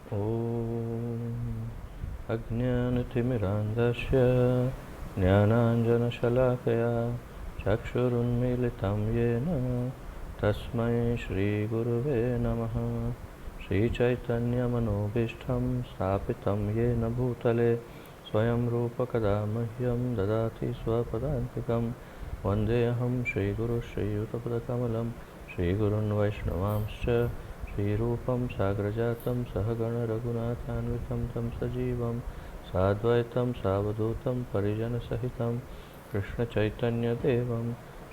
ॐ अज्ञानतिमिरान्धस्य ज्ञानाञ्जनशलाकया चक्षुरुन्मीलितं येन तस्मै श्रीगुरुवे नमः। श्रीचैतन्यमनोभीष्टं स्थापितं येन भूतले स्वयं रूपकदा मह्यं ददाति स्वपदान्तिकं। वन्देऽहं श्रीगुरुश्रीयुतपदकमलं श्रीगुरुन् वैष्णवांश्च श्रीरूपं साग्रजातं सहगणरघुनाथान्वितं तं सजीवं साद्वैतं सावधूतं परिजनसहितं कृष्णचैतन्यदेवं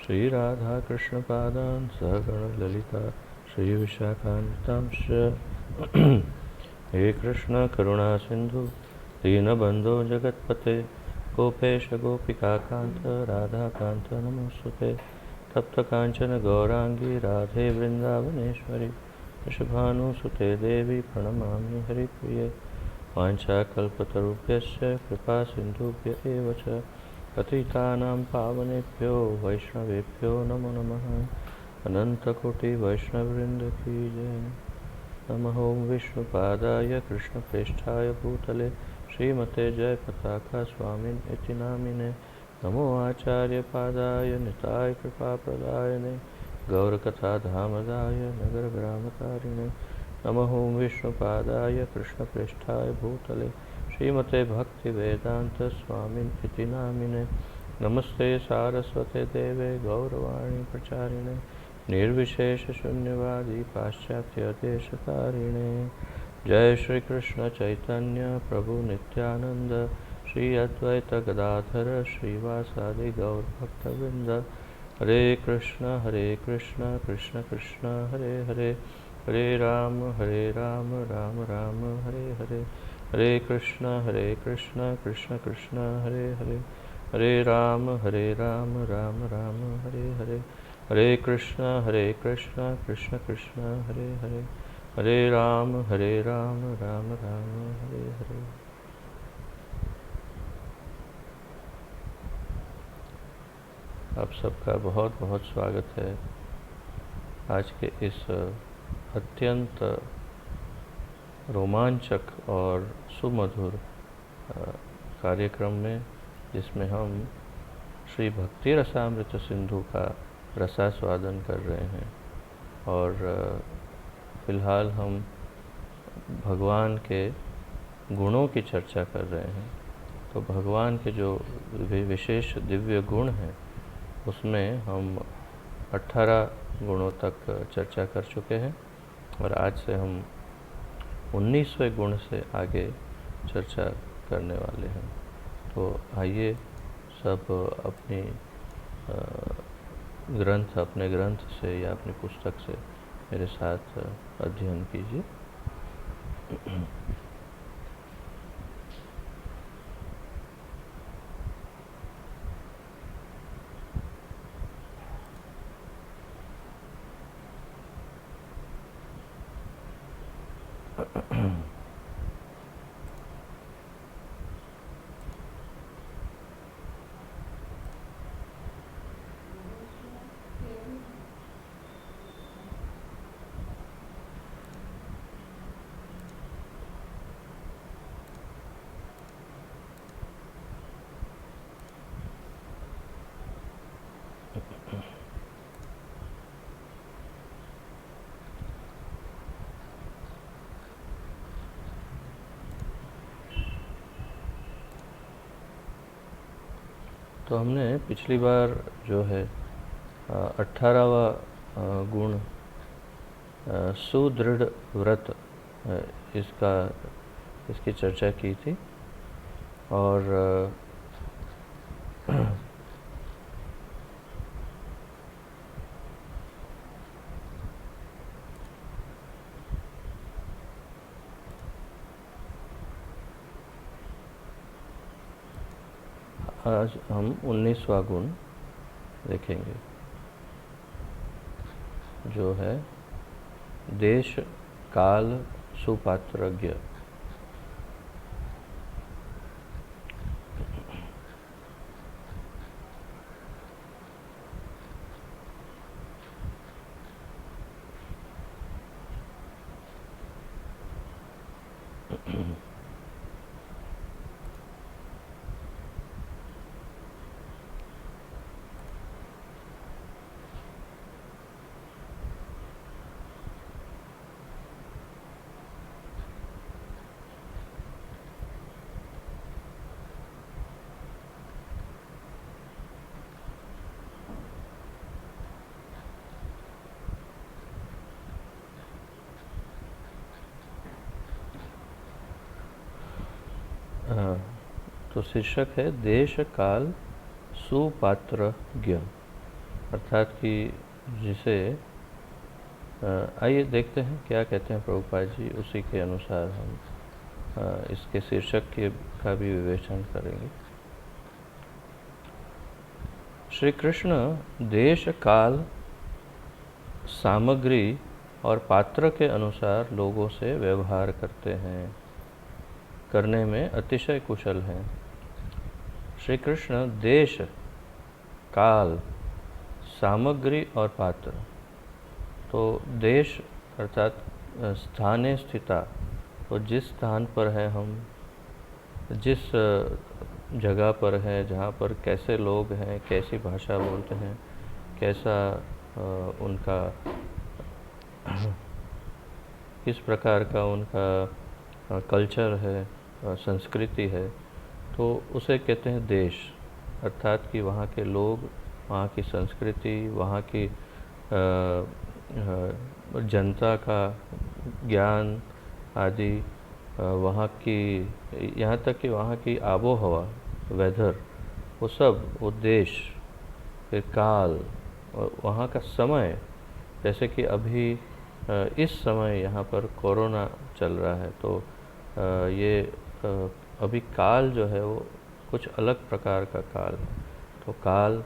श्रीराधाकृष्णपादान् सहगणललिता श्रीविशाखान्वितांश्च। हे कृष्ण करुणा सिन्धु दीनबन्धो जगत्पते गोपेश गोपिकान्त राधाकान्त नमोऽस्तुते। तप्तकाञ्चन गौराङ्गी राधे वृन्दावनेश्वरी वृषभानुसुते देवी प्रणमामि हरिप्रिये। वाञ्छाकल्पतरुभ्यश्च कृपासिन्धुभ्य एव च पतितानां पावनेभ्यो वैष्णवेभ्यो नमो नमः। अनन्तकोटिवैष्णववृन्द की जय। नमः ओं विष्णुपादाय कृष्णप्रेष्ठाय भूतले श्रीमते जयपताका स्वामिन् इति नामिने। नमो आचार्यपादाय निताय कृपाप्रदायने गौरकथाधामदाय नगरग्रामकारिणे। नमः ओं विष्णुपादाय कृष्णप्रेष्ठाय भूतले श्रीमते भक्तिवेदान्तस्वामिन् इति नामिने। नमस्ते सारस्वते देवे गौरवाणी प्रचारिणे निर्विशेषशून्यवादी पाश्चात्यदेशतारिणे। जय श्री कृष्ण चैतन्य प्रभु नित्यानंद श्री अद्वैत गदाधर श्रीवासादि गौरभक्तवृंद। हरे कृष्ण कृष्ण कृष्ण हरे हरे हरे राम राम राम हरे हरे। हरे कृष्ण कृष्ण कृष्ण हरे हरे हरे राम राम राम हरे हरे। हरे कृष्ण कृष्ण कृष्ण हरे हरे हरे राम राम राम हरे हरे। आप सबका बहुत बहुत स्वागत है आज के इस अत्यंत रोमांचक और सुमधुर कार्यक्रम में, जिसमें हम श्री भक्ति रसामृत सिंधु का रसास्वादन कर रहे हैं। और फिलहाल हम भगवान के गुणों की चर्चा कर रहे हैं। तो भगवान के जो विशेष दिव्य गुण हैं उसमें हम 18 गुणों तक चर्चा कर चुके हैं और आज से हम 19वें गुण से आगे चर्चा करने वाले हैं। तो आइए सब अपने ग्रंथ से या अपनी पुस्तक से मेरे साथ अध्ययन कीजिए। तो हमने पिछली बार जो है 18वां गुण सुदृढ़ व्रत इसकी चर्चा की थी। और आज हम 19वां गुण देखेंगे, जो है देश काल सुपात्रज्ञ। तो शीर्षक है देश काल सुपात्र ज्ञ, अर्थात कि जिसे आइए देखते हैं क्या कहते हैं प्रभुपाद जी, उसी के अनुसार हम इसके शीर्षक के का भी विवेचन करेंगे। श्री कृष्ण देश काल सामग्री और पात्र के अनुसार लोगों से व्यवहार करते हैं, करने में अतिशय कुशल हैं। श्री कृष्ण देश काल सामग्री और पात्र, तो देश अर्थात स्थाने स्थिता, तो जिस स्थान पर है हम, जिस जगह पर है, जहाँ पर कैसे लोग हैं, कैसी भाषा बोलते हैं, कैसा उनका किस प्रकार का उनका कल्चर है, संस्कृति है, तो उसे कहते हैं देश। अर्थात कि वहाँ के लोग, वहाँ की संस्कृति, वहाँ की जनता का ज्ञान आदि, वहाँ की, यहाँ तक कि वहाँ की आबो हवा, वेदर, वो सब, वो देश, फिर काल और वहाँ का समय। जैसे कि अभी इस समय यहाँ पर कोरोना चल रहा है, तो ये अभी काल जो है वो कुछ अलग प्रकार का काल है। तो काल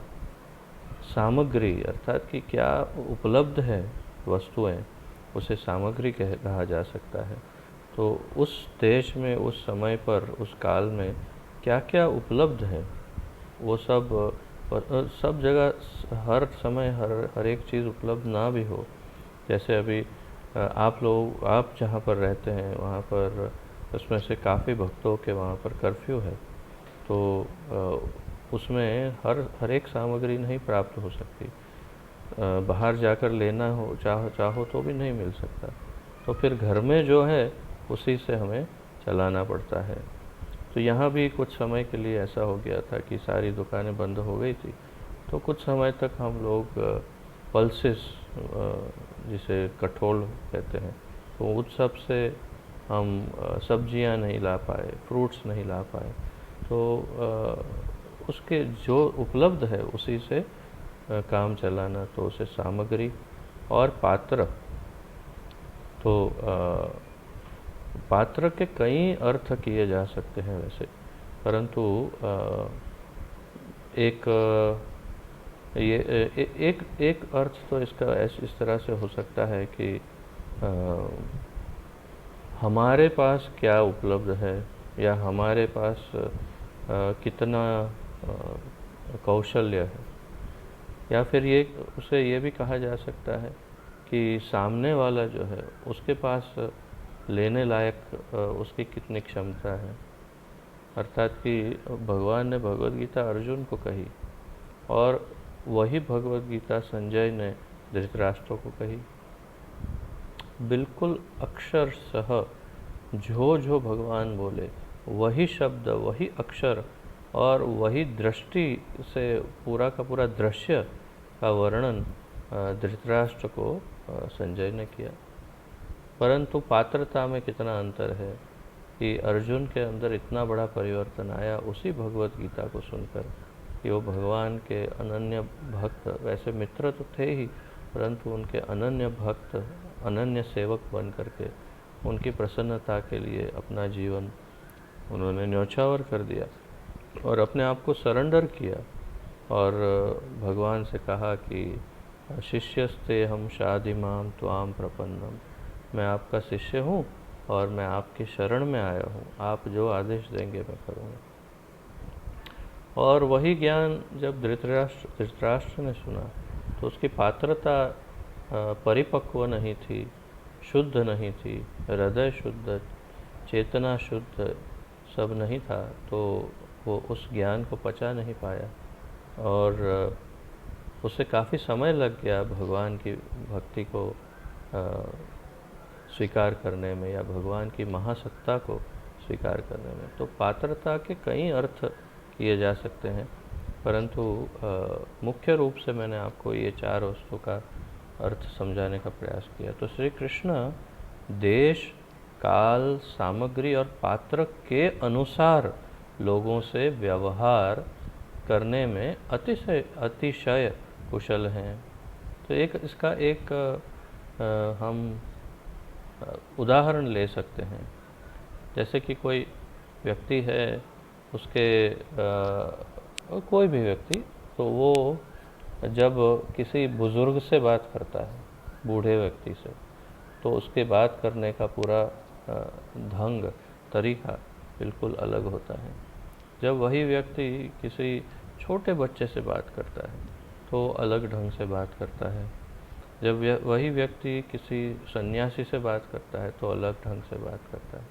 सामग्री अर्थात कि क्या उपलब्ध है वस्तुएं, उसे सामग्री कहा जा सकता है। तो उस देश में, उस समय पर, उस काल में क्या क्या उपलब्ध है, वो सब जगह हर समय हर एक चीज़ उपलब्ध ना भी हो। जैसे अभी आप जहाँ पर रहते हैं वहाँ पर उसमें से काफ़ी भक्तों के वहाँ पर कर्फ्यू है, तो उसमें हर एक सामग्री नहीं प्राप्त हो सकती। बाहर जाकर लेना हो चाहो तो भी नहीं मिल सकता। तो फिर घर में जो है उसी से हमें चलाना पड़ता है। तो यहाँ भी कुछ समय के लिए ऐसा हो गया था कि सारी दुकानें बंद हो गई थी, तो कुछ समय तक हम लोग पल्सेस, जिसे कठोल कहते हैं, तो उस सब से हम सब्जियां नहीं ला पाए, फ्रूट्स नहीं ला पाए। तो उसके जो उपलब्ध है उसी से काम चलाना, तो उसे सामग्री और पात्र। तो पात्र के कई अर्थ किए जा सकते हैं वैसे, परंतु एक अर्थ तो इसका इस तरह से हो सकता है कि हमारे पास क्या उपलब्ध है, या हमारे पास कितना कौशल्य है, या फिर उसे ये भी कहा जा सकता है कि सामने वाला जो है उसके पास लेने लायक उसकी कितनी क्षमता है। अर्थात कि भगवान ने भगवद गीता अर्जुन को कही, और वही भगवद गीता संजय ने धृतराष्ट्र को कही। बिल्कुल अक्षरशः जो भगवान बोले वही शब्द, वही अक्षर और वही दृष्टि से पूरा का पूरा दृश्य का वर्णन धृतराष्ट्र को संजय ने किया। परंतु पात्रता में कितना अंतर है कि अर्जुन के अंदर इतना बड़ा परिवर्तन आया उसी भगवत गीता को सुनकर कि वो भगवान के अनन्य भक्त, वैसे मित्र तो थे ही, परंतु उनके अनन्य भक्त, अनन्य सेवक बन करके उनकी प्रसन्नता के लिए अपना जीवन उन्होंने न्यौछावर कर दिया और अपने आप को सरेंडर किया, और भगवान से कहा कि शिष्यस्ते हम शादिमाम त्वाम प्रपन्नम, मैं आपका शिष्य हूँ और मैं आपके शरण में आया हूँ, आप जो आदेश देंगे मैं करूँगा। और वही ज्ञान जब धृतराष्ट्र ने सुना तो उसकी पात्रता परिपक्व नहीं थी, शुद्ध नहीं थी, हृदय शुद्ध, चेतना शुद्ध सब नहीं था, तो वो उस ज्ञान को पचा नहीं पाया और उसे काफ़ी समय लग गया भगवान की भक्ति को स्वीकार करने में या भगवान की महासत्ता को स्वीकार करने में। तो पात्रता के कई अर्थ किए जा सकते हैं, परंतु मुख्य रूप से मैंने आपको ये 4 वस्तु का अर्थ समझाने का प्रयास किया। तो श्री कृष्ण देश, काल, सामग्री और पात्र के अनुसार लोगों से व्यवहार करने में अतिशय कुशल हैं। तो इसका एक हम उदाहरण ले सकते हैं। जैसे कि कोई व्यक्ति है, उसके कोई भी व्यक्ति, तो वो जब किसी बुज़ुर्ग से बात करता है, बूढ़े व्यक्ति से, तो उसके बात करने का पूरा ढंग, तरीका बिल्कुल अलग होता है। जब वही व्यक्ति किसी छोटे बच्चे से बात करता है तो अलग ढंग से बात करता है। जब वही व्यक्ति किसी सन्यासी से बात करता है तो अलग ढंग से बात करता है।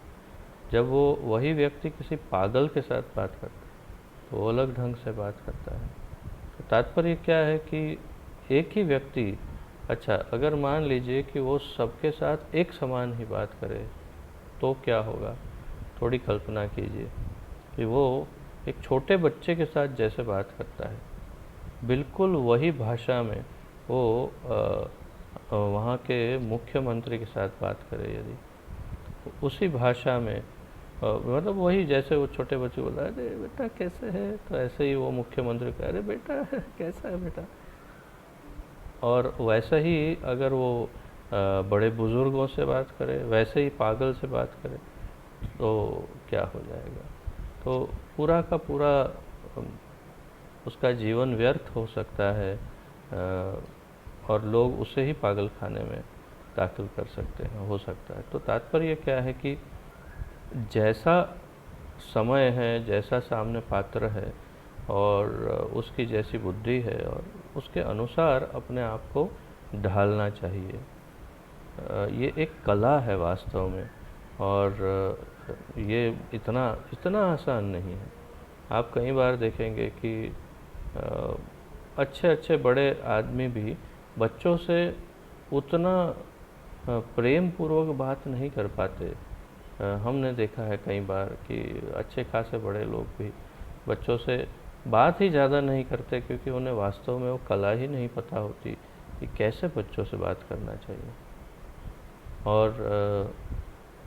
जब वही व्यक्ति किसी पागल के साथ बात करता है तो अलग ढंग से बात करता है। तो तात्पर्य क्या है कि एक ही व्यक्ति, अच्छा अगर मान लीजिए कि वो सबके साथ एक समान ही बात करे तो क्या होगा? थोड़ी कल्पना कीजिए कि वो एक छोटे बच्चे के साथ जैसे बात करता है, बिल्कुल वही भाषा में वो वहाँ के मुख्यमंत्री के साथ बात करे, यदि उसी भाषा में मतलब वही, जैसे वो छोटे बच्चे बोला अरे बेटा कैसे है, तो ऐसे ही वो मुख्यमंत्री कह अरे बेटा कैसा है बेटा। और वैसा ही अगर वो बड़े बुज़ुर्गों से बात करे, वैसे ही पागल से बात करे, तो क्या हो जाएगा? तो पूरा का पूरा उसका जीवन व्यर्थ हो सकता है और लोग उसे ही पागल खाने में दाखिल कर सकते हैं, हो सकता है। तो तात्पर्य क्या है कि जैसा समय है, जैसा सामने पात्र है और उसकी जैसी बुद्धि है, और उसके अनुसार अपने आप को ढालना चाहिए। ये एक कला है वास्तव में, और ये इतना आसान नहीं है। आप कई बार देखेंगे कि अच्छे बड़े आदमी भी बच्चों से उतना प्रेम पूर्वक बात नहीं कर पाते। हमने देखा है कई बार कि अच्छे खासे बड़े लोग भी बच्चों से बात ही ज़्यादा नहीं करते, क्योंकि उन्हें वास्तव में वो कला ही नहीं पता होती कि कैसे बच्चों से बात करना चाहिए। और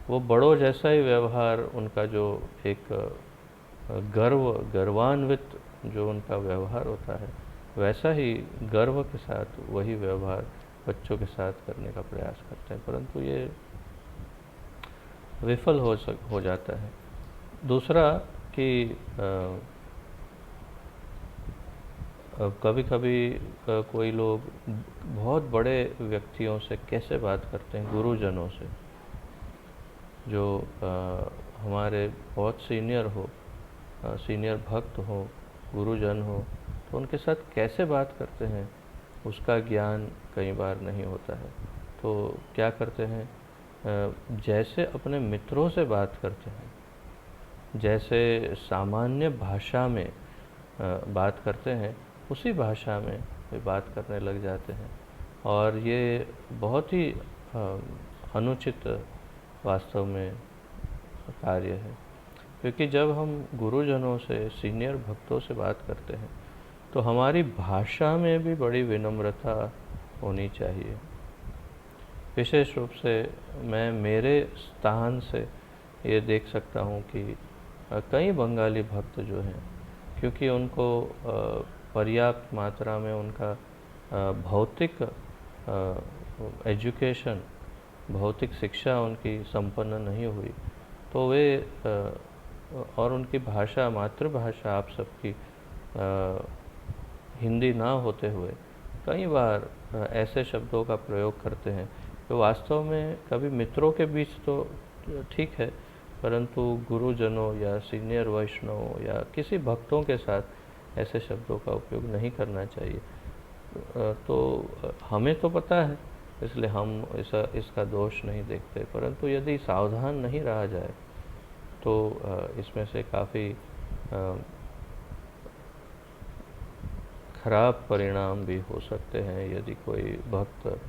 वो बड़ों जैसा ही व्यवहार, उनका जो एक गर्वान्वित जो उनका व्यवहार होता है, वैसा ही गर्व के साथ वही व्यवहार बच्चों के साथ करने का प्रयास करते हैं, परंतु ये विफल हो जाता है। दूसरा कि कभी कभी कोई लोग बहुत बड़े व्यक्तियों से कैसे बात करते हैं, गुरुजनों से, जो हमारे बहुत सीनियर भक्त हो, गुरुजन हो, तो उनके साथ कैसे बात करते हैं उसका ज्ञान कई बार नहीं होता है। तो क्या करते हैं, जैसे अपने मित्रों से बात करते हैं, जैसे सामान्य भाषा में बात करते हैं, उसी भाषा में वे बात करने लग जाते हैं। और ये बहुत ही अनुचित वास्तव में कार्य है, क्योंकि जब हम गुरुजनों से, सीनियर भक्तों से बात करते हैं तो हमारी भाषा में भी बड़ी विनम्रता होनी चाहिए। विशेष रूप से मैं मेरे स्थान से ये देख सकता हूँ कि कई बंगाली भक्त जो हैं, क्योंकि उनको पर्याप्त मात्रा में उनका भौतिक एजुकेशन, भौतिक शिक्षा उनकी संपन्न नहीं हुई, तो वे और उनकी भाषा, मातृभाषा आप सबकी हिंदी ना होते हुए कई बार ऐसे शब्दों का प्रयोग करते हैं जो वास्तव में कभी मित्रों के बीच तो ठीक है, परंतु गुरुजनों या सीनियर वैष्णवों या किसी भक्तों के साथ ऐसे शब्दों का उपयोग नहीं करना चाहिए। तो हमें तो पता है, इसलिए हम इसका दोष नहीं देखते, परंतु यदि सावधान नहीं रहा जाए तो इसमें से काफ़ी खराब परिणाम भी हो सकते हैं यदि कोई भक्त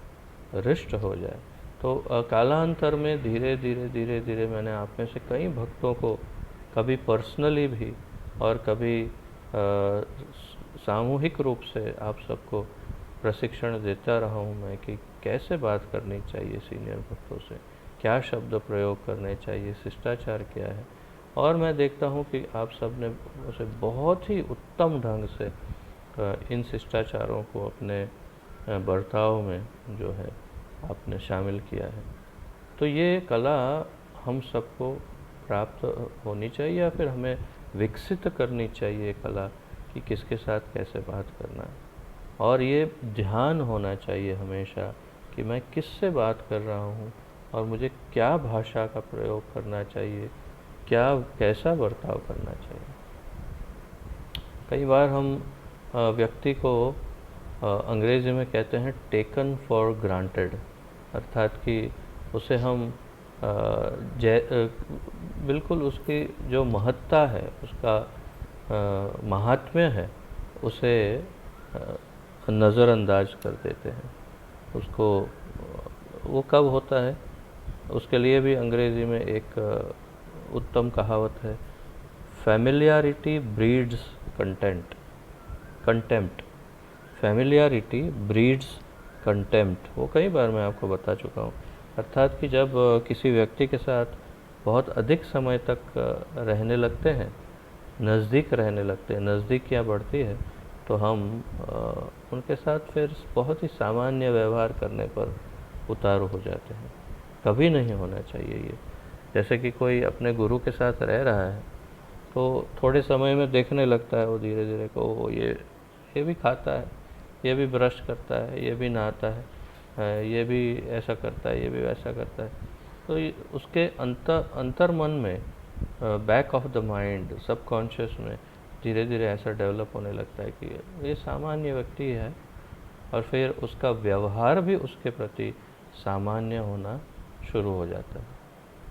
रिष्ट हो जाए। तो कालांतर में धीरे धीरे धीरे धीरे मैंने आप में से कई भक्तों को कभी पर्सनली भी और कभी सामूहिक रूप से आप सबको प्रशिक्षण देता रहा हूँ मैं कि कैसे बात करनी चाहिए सीनियर भक्तों से, क्या शब्द प्रयोग करने चाहिए, शिष्टाचार क्या है। और मैं देखता हूँ कि आप सब ने उसे बहुत ही उत्तम ढंग से इन शिष्टाचारों को अपने बर्ताव में जो है आपने शामिल किया है। तो ये कला हम सबको प्राप्त होनी चाहिए या फिर हमें विकसित करनी चाहिए कला कि किसके साथ कैसे बात करना है। और ये ध्यान होना चाहिए हमेशा कि मैं किससे बात कर रहा हूँ और मुझे क्या भाषा का प्रयोग करना चाहिए, क्या कैसा बर्ताव करना चाहिए। कई बार हम व्यक्ति को अंग्रेज़ी में कहते हैं टेकन फॉर ग्रांटेड, अर्थात कि उसे हम बिल्कुल उसकी जो महत्ता है, उसका महात्म्य है, उसे नज़रअंदाज कर देते हैं। उसको वो कब होता है, उसके लिए भी अंग्रेज़ी में एक उत्तम कहावत है, familiarity breeds contempt. Familiarity breeds contempt, वो कई बार मैं आपको बता चुका हूँ। अर्थात कि जब किसी व्यक्ति के साथ बहुत अधिक समय तक रहने लगते हैं, नज़दीक रहने लगते हैं, नज़दीकियाँ बढ़ती है, तो हम उनके साथ फिर बहुत ही सामान्य व्यवहार करने पर उतारू हो जाते हैं। कभी नहीं होना चाहिए ये। जैसे कि कोई अपने गुरु के साथ रह रहा है तो थोड़े समय में देखने लगता है वो धीरे धीरे को ये भी खाता है, ये भी ब्रश करता है, ये भी नहाता है, ये भी ऐसा करता है, ये भी वैसा करता है। तो उसके अंतर मन में, back of the mind, subconscious में धीरे धीरे ऐसा डेवलप होने लगता है कि ये सामान्य व्यक्ति है, और फिर उसका व्यवहार भी उसके प्रति सामान्य होना शुरू हो जाता है।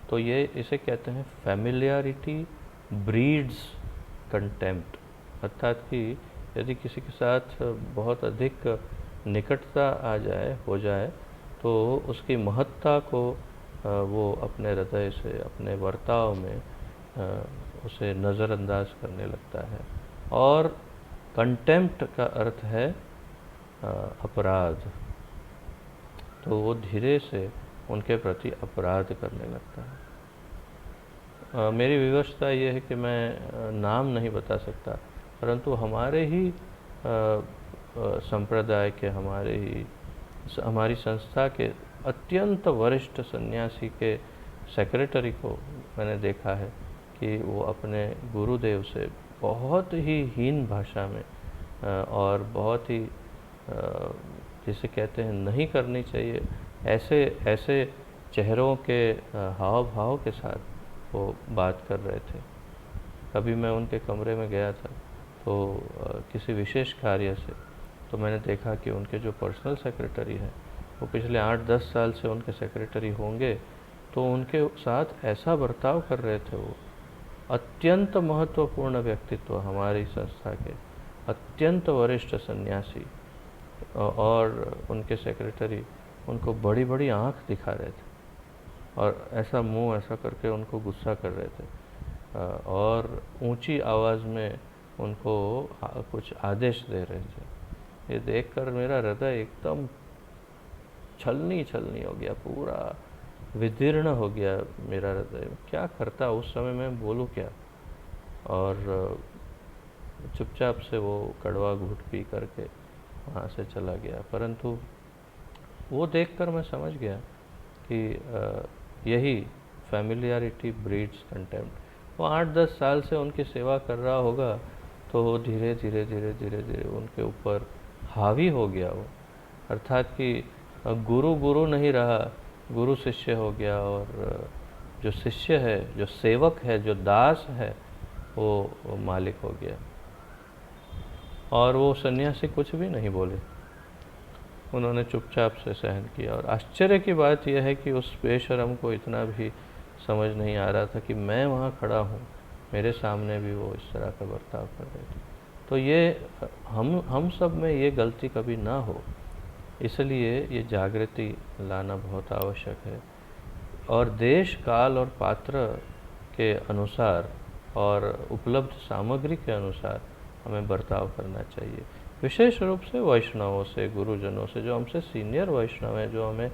तो ये इसे कहते हैं फैमिलियरिटी ब्रीड्स कंटेम्प्ट, अर्थात कि यदि किसी के साथ बहुत अधिक निकटता हो जाए तो उसकी महत्ता को वो अपने हृदय से, अपने बर्ताव में उसे नज़रअंदाज करने लगता है। और कंटेम्प्ट का अर्थ है अपराध, तो वो धीरे से उनके प्रति अपराध करने लगता है। मेरी विवशता ये है कि मैं नाम नहीं बता सकता, परंतु हमारे ही संप्रदाय के, हमारी संस्था के अत्यंत वरिष्ठ सन्यासी के सेक्रेटरी को मैंने देखा है कि वो अपने गुरुदेव से बहुत ही हीन भाषा में और बहुत ही जिसे कहते हैं नहीं करनी चाहिए, ऐसे चेहरों के हाव भाव के साथ वो बात कर रहे थे। कभी मैं उनके कमरे में गया था तो किसी विशेष कार्य से, तो मैंने देखा कि उनके जो पर्सनल सेक्रेटरी हैं वो पिछले 8-10 साल से उनके सेक्रेटरी होंगे, तो उनके साथ ऐसा बर्ताव कर रहे थे। वो अत्यंत महत्वपूर्ण व्यक्तित्व, हमारी संस्था के अत्यंत वरिष्ठ सन्यासी, और उनके सेक्रेटरी उनको बड़ी बड़ी आँख दिखा रहे थे और ऐसा मुंह ऐसा करके उनको गुस्सा कर रहे थे और ऊंची आवाज़ में उनको कुछ आदेश दे रहे थे। ये देखकर मेरा हृदय एकदम छलनी हो गया, पूरा विदीर्ण हो गया मेरा हृदय। क्या करता उस समय, मैं बोलूँ क्या। और चुपचाप से वो कड़वा घूंट पी करके वहाँ से चला गया। परंतु वो देखकर मैं समझ गया कि यही फैमिलियरिटी ब्रीड्स कंटेम्प्ट। वो 8-10 साल से उनकी सेवा कर रहा होगा, तो वो धीरे धीरे उनके ऊपर हावी हो गया वो। अर्थात कि गुरु नहीं रहा, गुरु शिष्य हो गया, और जो शिष्य है, जो सेवक है, जो दास है, वो मालिक हो गया। और वो सन्यासी कुछ भी नहीं बोले, उन्होंने चुपचाप से सहन किया। और आश्चर्य की बात यह है कि उस बेशरम को इतना भी समझ नहीं आ रहा था कि मैं वहाँ खड़ा हूँ, मेरे सामने भी वो इस तरह का बर्ताव कर रहे थे। तो ये हम सब में ये गलती कभी ना हो, इसलिए ये जागृति लाना बहुत आवश्यक है। और देश, काल और पात्र के अनुसार और उपलब्ध सामग्री के अनुसार हमें बर्ताव करना चाहिए। विशेष रूप से वैष्णवों से, गुरुजनों से, जो हमसे सीनियर वैष्णव हैं, जो हमें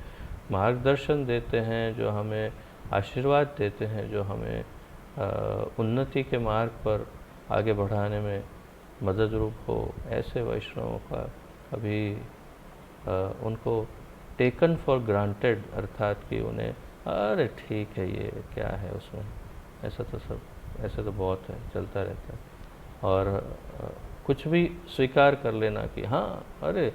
मार्गदर्शन देते हैं, जो हमें आशीर्वाद देते हैं, जो हमें उन्नति के मार्ग पर आगे बढ़ाने में मदद रूप हो, ऐसे वैष्णवों का कभी उनको टेकन फॉर ग्रांटेड, अर्थात कि उन्हें अरे ठीक है ये क्या है उसमें, ऐसा तो बहुत है, चलता रहता है, और कुछ भी स्वीकार कर लेना कि हाँ अरे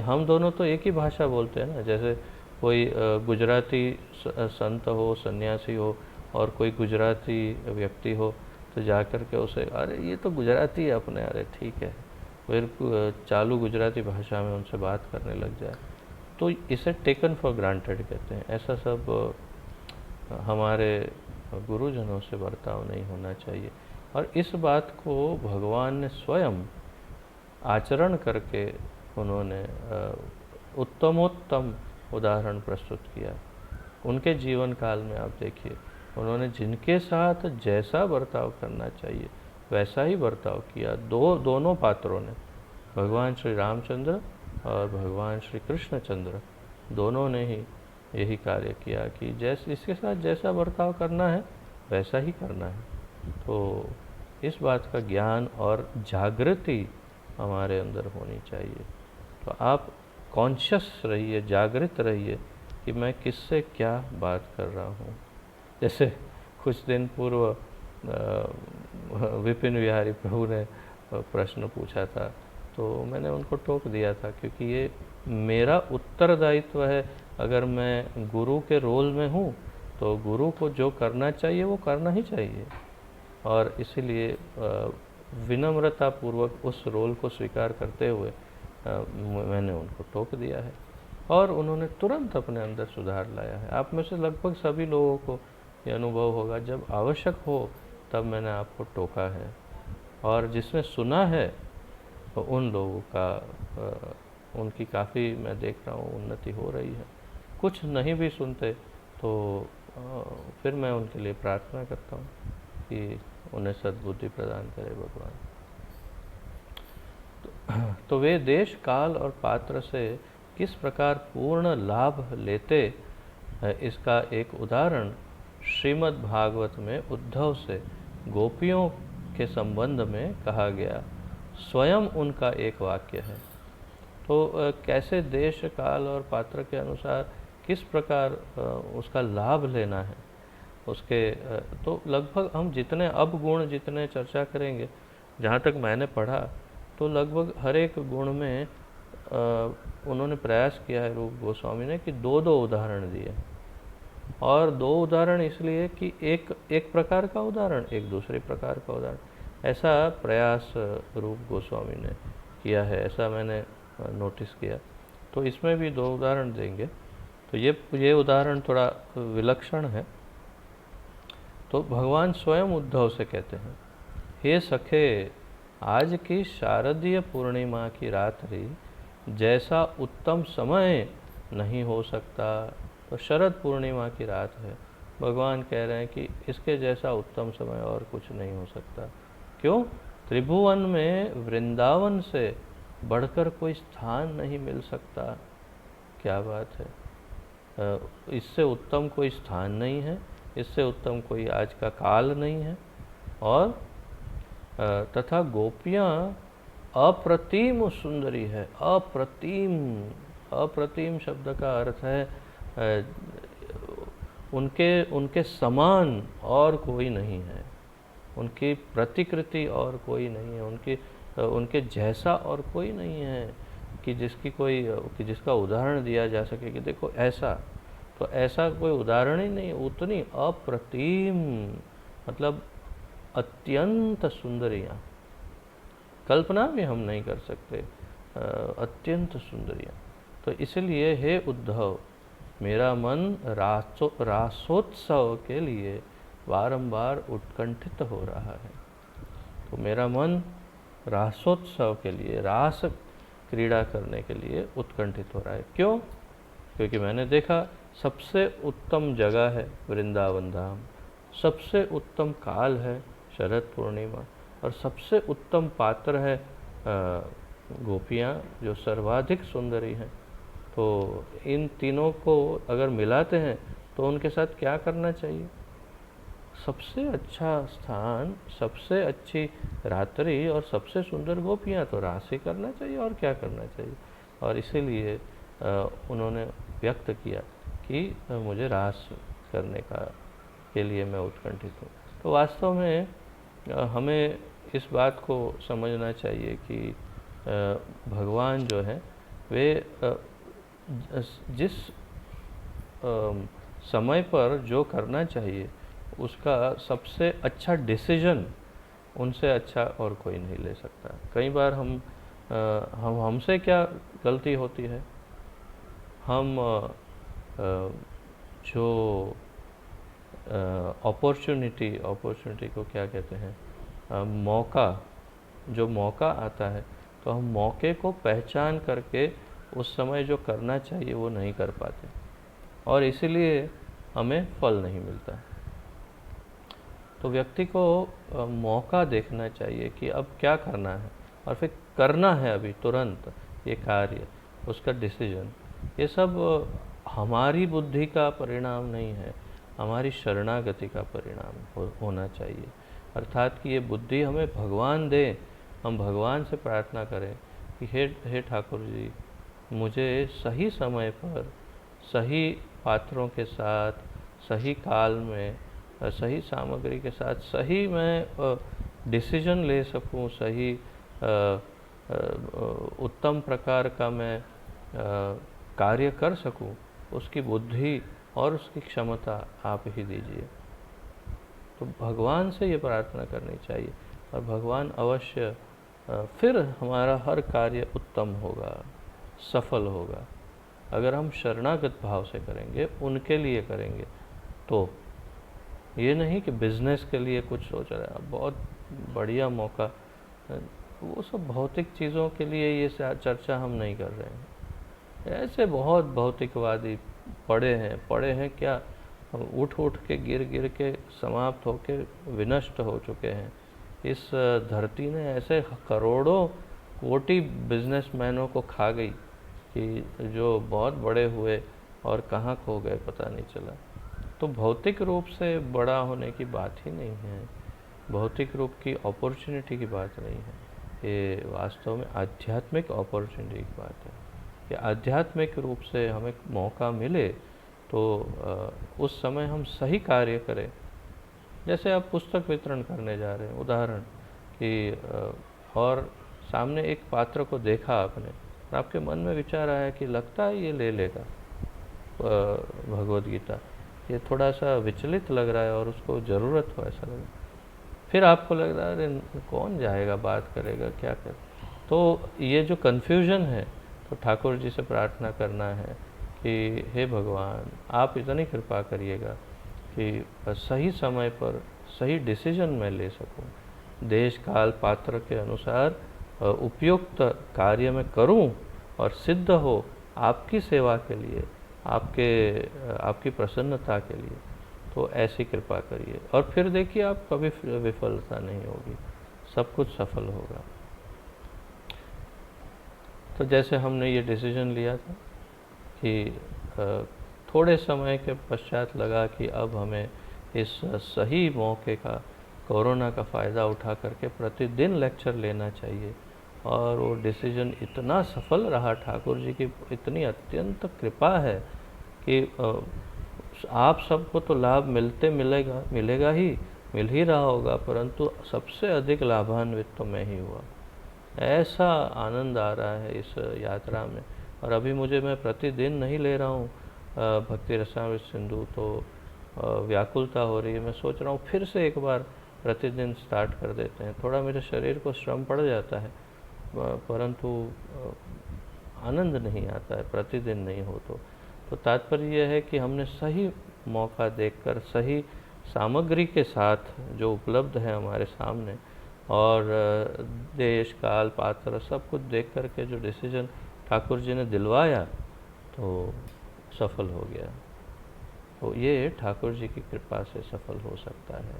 हम दोनों तो एक ही भाषा बोलते हैं ना। जैसे कोई गुजराती संत हो, सन्यासी हो, और कोई गुजराती व्यक्ति हो, तो जाकर के उसे अरे ये तो गुजराती है अपने, अरे ठीक है, फिर चालू गुजराती भाषा में उनसे बात करने लग जाए, तो इसे टेकन फॉर ग्रांटेड कहते हैं। ऐसा सब हमारे गुरुजनों से बर्ताव नहीं होना चाहिए। और इस बात को भगवान ने स्वयं आचरण करके उन्होंने उत्तमोत्तम उदाहरण प्रस्तुत किया। उनके जीवन काल में आप देखिए, उन्होंने जिनके साथ जैसा बर्ताव करना चाहिए वैसा ही बर्ताव किया। दोनों पात्रों ने, भगवान श्री रामचंद्र और भगवान श्री कृष्णचंद्र, दोनों ने ही यही कार्य किया कि जैसे इसके साथ जैसा बर्ताव करना है वैसा ही करना है। तो इस बात का ज्ञान और जागृति हमारे अंदर होनी चाहिए। तो आप कॉन्शियस रहिए, जागृत रहिए कि मैं किससे क्या बात कर रहा हूँ। जैसे कुछ दिन पूर्व विपिन बिहारी प्रभु ने प्रश्न पूछा था, तो मैंने उनको टोक दिया था, क्योंकि ये मेरा उत्तरदायित्व है। अगर मैं गुरु के रोल में हूँ तो गुरु को जो करना चाहिए वो करना ही चाहिए, और इसीलिए विनम्रता पूर्वक उस रोल को स्वीकार करते हुए मैंने उनको टोक दिया है, और उन्होंने तुरंत अपने अंदर सुधार लाया है। आप में से लगभग सभी लोगों को ये अनुभव होगा, जब आवश्यक हो तब मैंने आपको टोका है, और जिसने सुना है तो उन लोगों का उनकी काफ़ी मैं देख रहा हूँ उन्नति हो रही है। कुछ नहीं भी सुनते तो फिर मैं उनके लिए प्रार्थना करता हूँ कि उन्हें सद्बुद्धि प्रदान करे भगवान। तो वे देश, काल और पात्र से किस प्रकार पूर्ण लाभ लेते, इसका एक उदाहरण श्रीमद् भागवत में उद्धव से गोपियों के संबंध में कहा गया स्वयं उनका एक वाक्य है। तो कैसे देश, काल और पात्र के अनुसार किस प्रकार उसका लाभ लेना है, उसके तो लगभग हम जितने अब गुण जितने चर्चा करेंगे, जहाँ तक मैंने पढ़ा तो लगभग हर एक गुण में उन्होंने प्रयास किया है रूप गोस्वामी ने कि दो दो उदाहरण दिए, और दो उदाहरण इसलिए कि एक प्रकार का उदाहरण, एक दूसरे प्रकार का उदाहरण, ऐसा प्रयास रूप गोस्वामी ने किया है, ऐसा मैंने नोटिस किया। तो इसमें भी दो उदाहरण देंगे। तो ये उदाहरण थोड़ा विलक्षण है। तो भगवान स्वयं उद्धव से कहते हैं, हे सखे, आज की शारदीय पूर्णिमा की रात्रि जैसा उत्तम समय नहीं हो सकता। तो शरद पूर्णिमा की रात है, भगवान कह रहे हैं कि इसके जैसा उत्तम समय और कुछ नहीं हो सकता। क्यों? त्रिभुवन में वृंदावन से बढ़कर कोई स्थान नहीं मिल सकता। क्या बात है, इससे उत्तम कोई स्थान नहीं है, इससे उत्तम कोई आज का काल नहीं है। और तथा गोपियाँ अप्रतिम सुंदरी है। अप्रतिम शब्द का अर्थ है उनके समान और कोई नहीं है, उनकी प्रतिकृति और कोई नहीं है, उनके जैसा और कोई नहीं है कि जिसका उदाहरण दिया जा सके कि देखो ऐसा। तो ऐसा कोई उदाहरण ही नहीं, उतनी अप्रतिम, मतलब अत्यंत सुंदरियाँ, कल्पना भी हम नहीं कर सकते, अत्यंत सुंदरियाँ। तो इसलिए हे उद्धव, मेरा मन रासोत्सव के लिए बारंबार उत्कंठित हो रहा है। तो मेरा मन रासोत्सव के लिए, रास क्रीड़ा करने के लिए उत्कंठित हो रहा है। क्यों? क्योंकि मैंने देखा सबसे उत्तम जगह है वृंदावन धाम, सबसे उत्तम काल है शरद पूर्णिमा, और सबसे उत्तम पात्र है गोपियाँ जो सर्वाधिक सुंदरी हैं। तो इन तीनों को अगर मिलाते हैं तो उनके साथ क्या करना चाहिए? सबसे अच्छा स्थान, सबसे अच्छी रात्रि और सबसे सुंदर गोपियाँ, तो रास ही करना चाहिए और क्या करना चाहिए। और इसीलिए उन्होंने व्यक्त किया कि मुझे रास करने के लिए मैं उत्कंठित हूँ। तो वास्तव में हमें इस बात को समझना चाहिए कि भगवान जो है वे जिस समय पर जो करना चाहिए उसका सबसे अच्छा डिसीजन उनसे अच्छा और कोई नहीं ले सकता। कई बार हमसे क्या गलती होती है, हम जो अपॉर्चुनिटी को क्या कहते हैं, जो मौका आता है, तो हम मौके को पहचान करके उस समय जो करना चाहिए वो नहीं कर पाते और इसीलिए हमें फल नहीं मिलता। तो व्यक्ति को मौका देखना चाहिए कि अब क्या करना है और फिर करना है अभी तुरंत ये कार्य, उसका डिसीजन। ये सब हमारी बुद्धि का परिणाम नहीं है, हमारी शरणागति का परिणाम होना चाहिए। अर्थात कि ये बुद्धि हमें भगवान दे, हम भगवान से प्रार्थना करें कि हे ठाकुर जी, मुझे सही समय पर सही पात्रों के साथ, सही काल में, सही सामग्री के साथ सही मैं डिसीजन ले सकूं, सही उत्तम प्रकार का मैं कार्य कर सकूं, उसकी बुद्धि और उसकी क्षमता आप ही दीजिए। तो भगवान से ये प्रार्थना करनी चाहिए और भगवान अवश्य फिर हमारा हर कार्य उत्तम होगा, सफल होगा। अगर हम शरणागत भाव से करेंगे, उनके लिए करेंगे, तो ये नहीं कि बिजनेस के लिए कुछ सोच रहा है, बहुत बढ़िया मौका, वो सब भौतिक चीज़ों के लिए ये चर्चा हम नहीं कर रहे हैं। ऐसे बहुत भौतिकवादी पड़े हैं क्या, उठ के गिर के समाप्त होके विनष्ट हो चुके हैं। इस धरती ने ऐसे करोड़ों कोटि बिजनेसमैनों को खा गई कि जो बहुत बड़े हुए और कहाँ खो गए पता नहीं चला। तो भौतिक रूप से बड़ा होने की बात ही नहीं है, भौतिक रूप की अपॉर्चुनिटी की बात नहीं है, ये वास्तव में आध्यात्मिक अपॉर्चुनिटी की बात है कि आध्यात्मिक रूप से हमें मौका मिले तो उस समय हम सही कार्य करें। जैसे आप पुस्तक वितरण करने जा रहे हैं, उदाहरण कि और सामने एक पात्र को देखा आपने, आपके मन में विचार आया कि लगता है ये ले लेगा भगवद गीता, ये थोड़ा सा विचलित लग रहा है और उसको ज़रूरत हो ऐसा लगा, फिर आपको लग रहा है अरे कौन जाएगा, बात करेगा, क्या कर। तो ये जो कन्फ्यूजन है, तो ठाकुर जी से प्रार्थना करना है कि हे भगवान, आप इतनी कृपा करिएगा कि सही समय पर सही डिसीजन मैं ले सकूं, देश काल पात्र के अनुसार उपयुक्त कार्य में करूं और सिद्ध हो आपकी सेवा के लिए, आपकी प्रसन्नता के लिए। तो ऐसी कृपा करिए और फिर देखिए आप कभी विफलता नहीं होगी, सब कुछ सफल होगा। तो जैसे हमने ये डिसीजन लिया था कि थोड़े समय के पश्चात लगा कि अब हमें इस सही मौके का, कोरोना का फ़ायदा उठा करके प्रतिदिन लेक्चर लेना चाहिए, और वो डिसीजन इतना सफल रहा, ठाकुर जी की इतनी अत्यंत कृपा है कि आप सबको तो लाभ मिलेगा ही, मिल ही रहा होगा, परंतु सबसे अधिक लाभान्वित तो मैं ही हुआ। ऐसा आनंद आ रहा है इस यात्रा में। और अभी मैं प्रतिदिन नहीं ले रहा हूँ भक्ति रसामृत सिंधु, तो व्याकुलता हो रही है। मैं सोच रहा हूँ फिर से एक बार प्रतिदिन स्टार्ट कर देते हैं। थोड़ा मेरे शरीर को श्रम पड़ जाता है, परंतु आनंद नहीं आता है प्रतिदिन नहीं हो तो। तो तात्पर्य यह है कि हमने सही मौका देखकर, सही सामग्री के साथ जो उपलब्ध है हमारे सामने, और देश काल पात्र सब कुछ देख कर के जो डिसीजन ठाकुर जी ने दिलवाया तो सफल हो गया। तो ये ठाकुर जी की कृपा से सफल हो सकता है।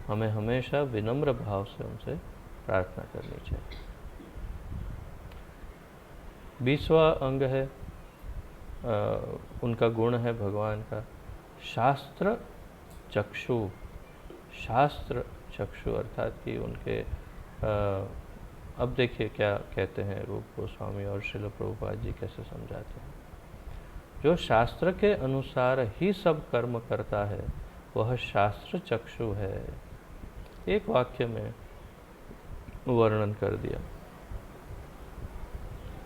हमें हमेशा विनम्र भाव से उनसे प्रार्थना करनी चाहिए। 20वां अंग है, उनका गुण है भगवान का शास्त्र चक्षु। शास्त्र चक्षु अर्थात कि उनके अब देखिए क्या कहते हैं रूप गोस्वामी और श्रील प्रभुपाद जी कैसे समझाते हैं। जो शास्त्र के अनुसार ही सब कर्म करता है वह शास्त्र चक्षु है। एक वाक्य में वर्णन कर दिया।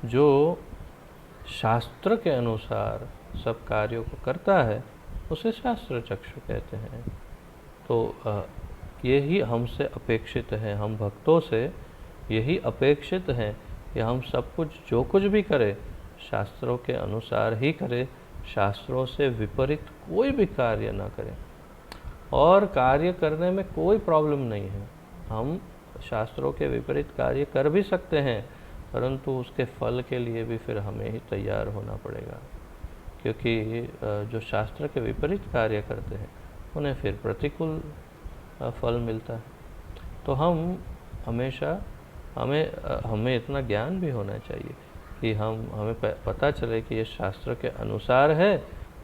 जो शास्त्र के अनुसार सब कार्यों को करता है उसे शास्त्र चक्षु कहते हैं। तो यही हमसे अपेक्षित है, हम भक्तों से यही अपेक्षित है कि हम सब कुछ जो कुछ भी करें शास्त्रों के अनुसार ही करें, शास्त्रों से विपरीत कोई भी कार्य ना करें। और कार्य करने में कोई प्रॉब्लम नहीं है, हम शास्त्रों के विपरीत कार्य कर भी सकते हैं, परंतु उसके फल के लिए भी फिर हमें ही तैयार होना पड़ेगा, क्योंकि जो शास्त्र के विपरीत कार्य करते हैं उन्हें फिर प्रतिकूल फल मिलता है। तो हम हमेशा हमें इतना ज्ञान भी होना चाहिए कि हमें पता चले कि ये शास्त्र के अनुसार है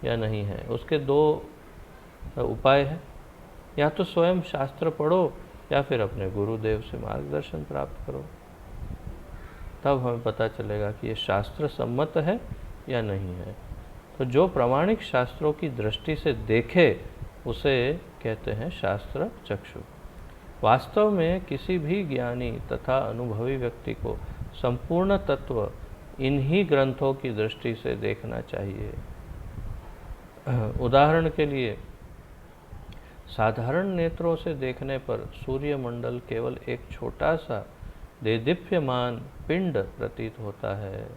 या नहीं है। उसके दो उपाय हैं, या तो स्वयं शास्त्र पढ़ो या फिर अपने गुरुदेव से मार्गदर्शन प्राप्त करो, तब हमें पता चलेगा कि ये शास्त्र सम्मत है या नहीं है। तो जो प्रामाणिक शास्त्रों की दृष्टि से देखे उसे कहते हैं शास्त्र चक्षु। वास्तव में किसी भी ज्ञानी तथा अनुभवी व्यक्ति को संपूर्ण तत्व इन्हीं ग्रंथों की दृष्टि से देखना चाहिए। उदाहरण के लिए साधारण नेत्रों से देखने पर सूर्यमंडल केवल एक छोटा सा देदीप्यमान पिंड प्रतीत होता है।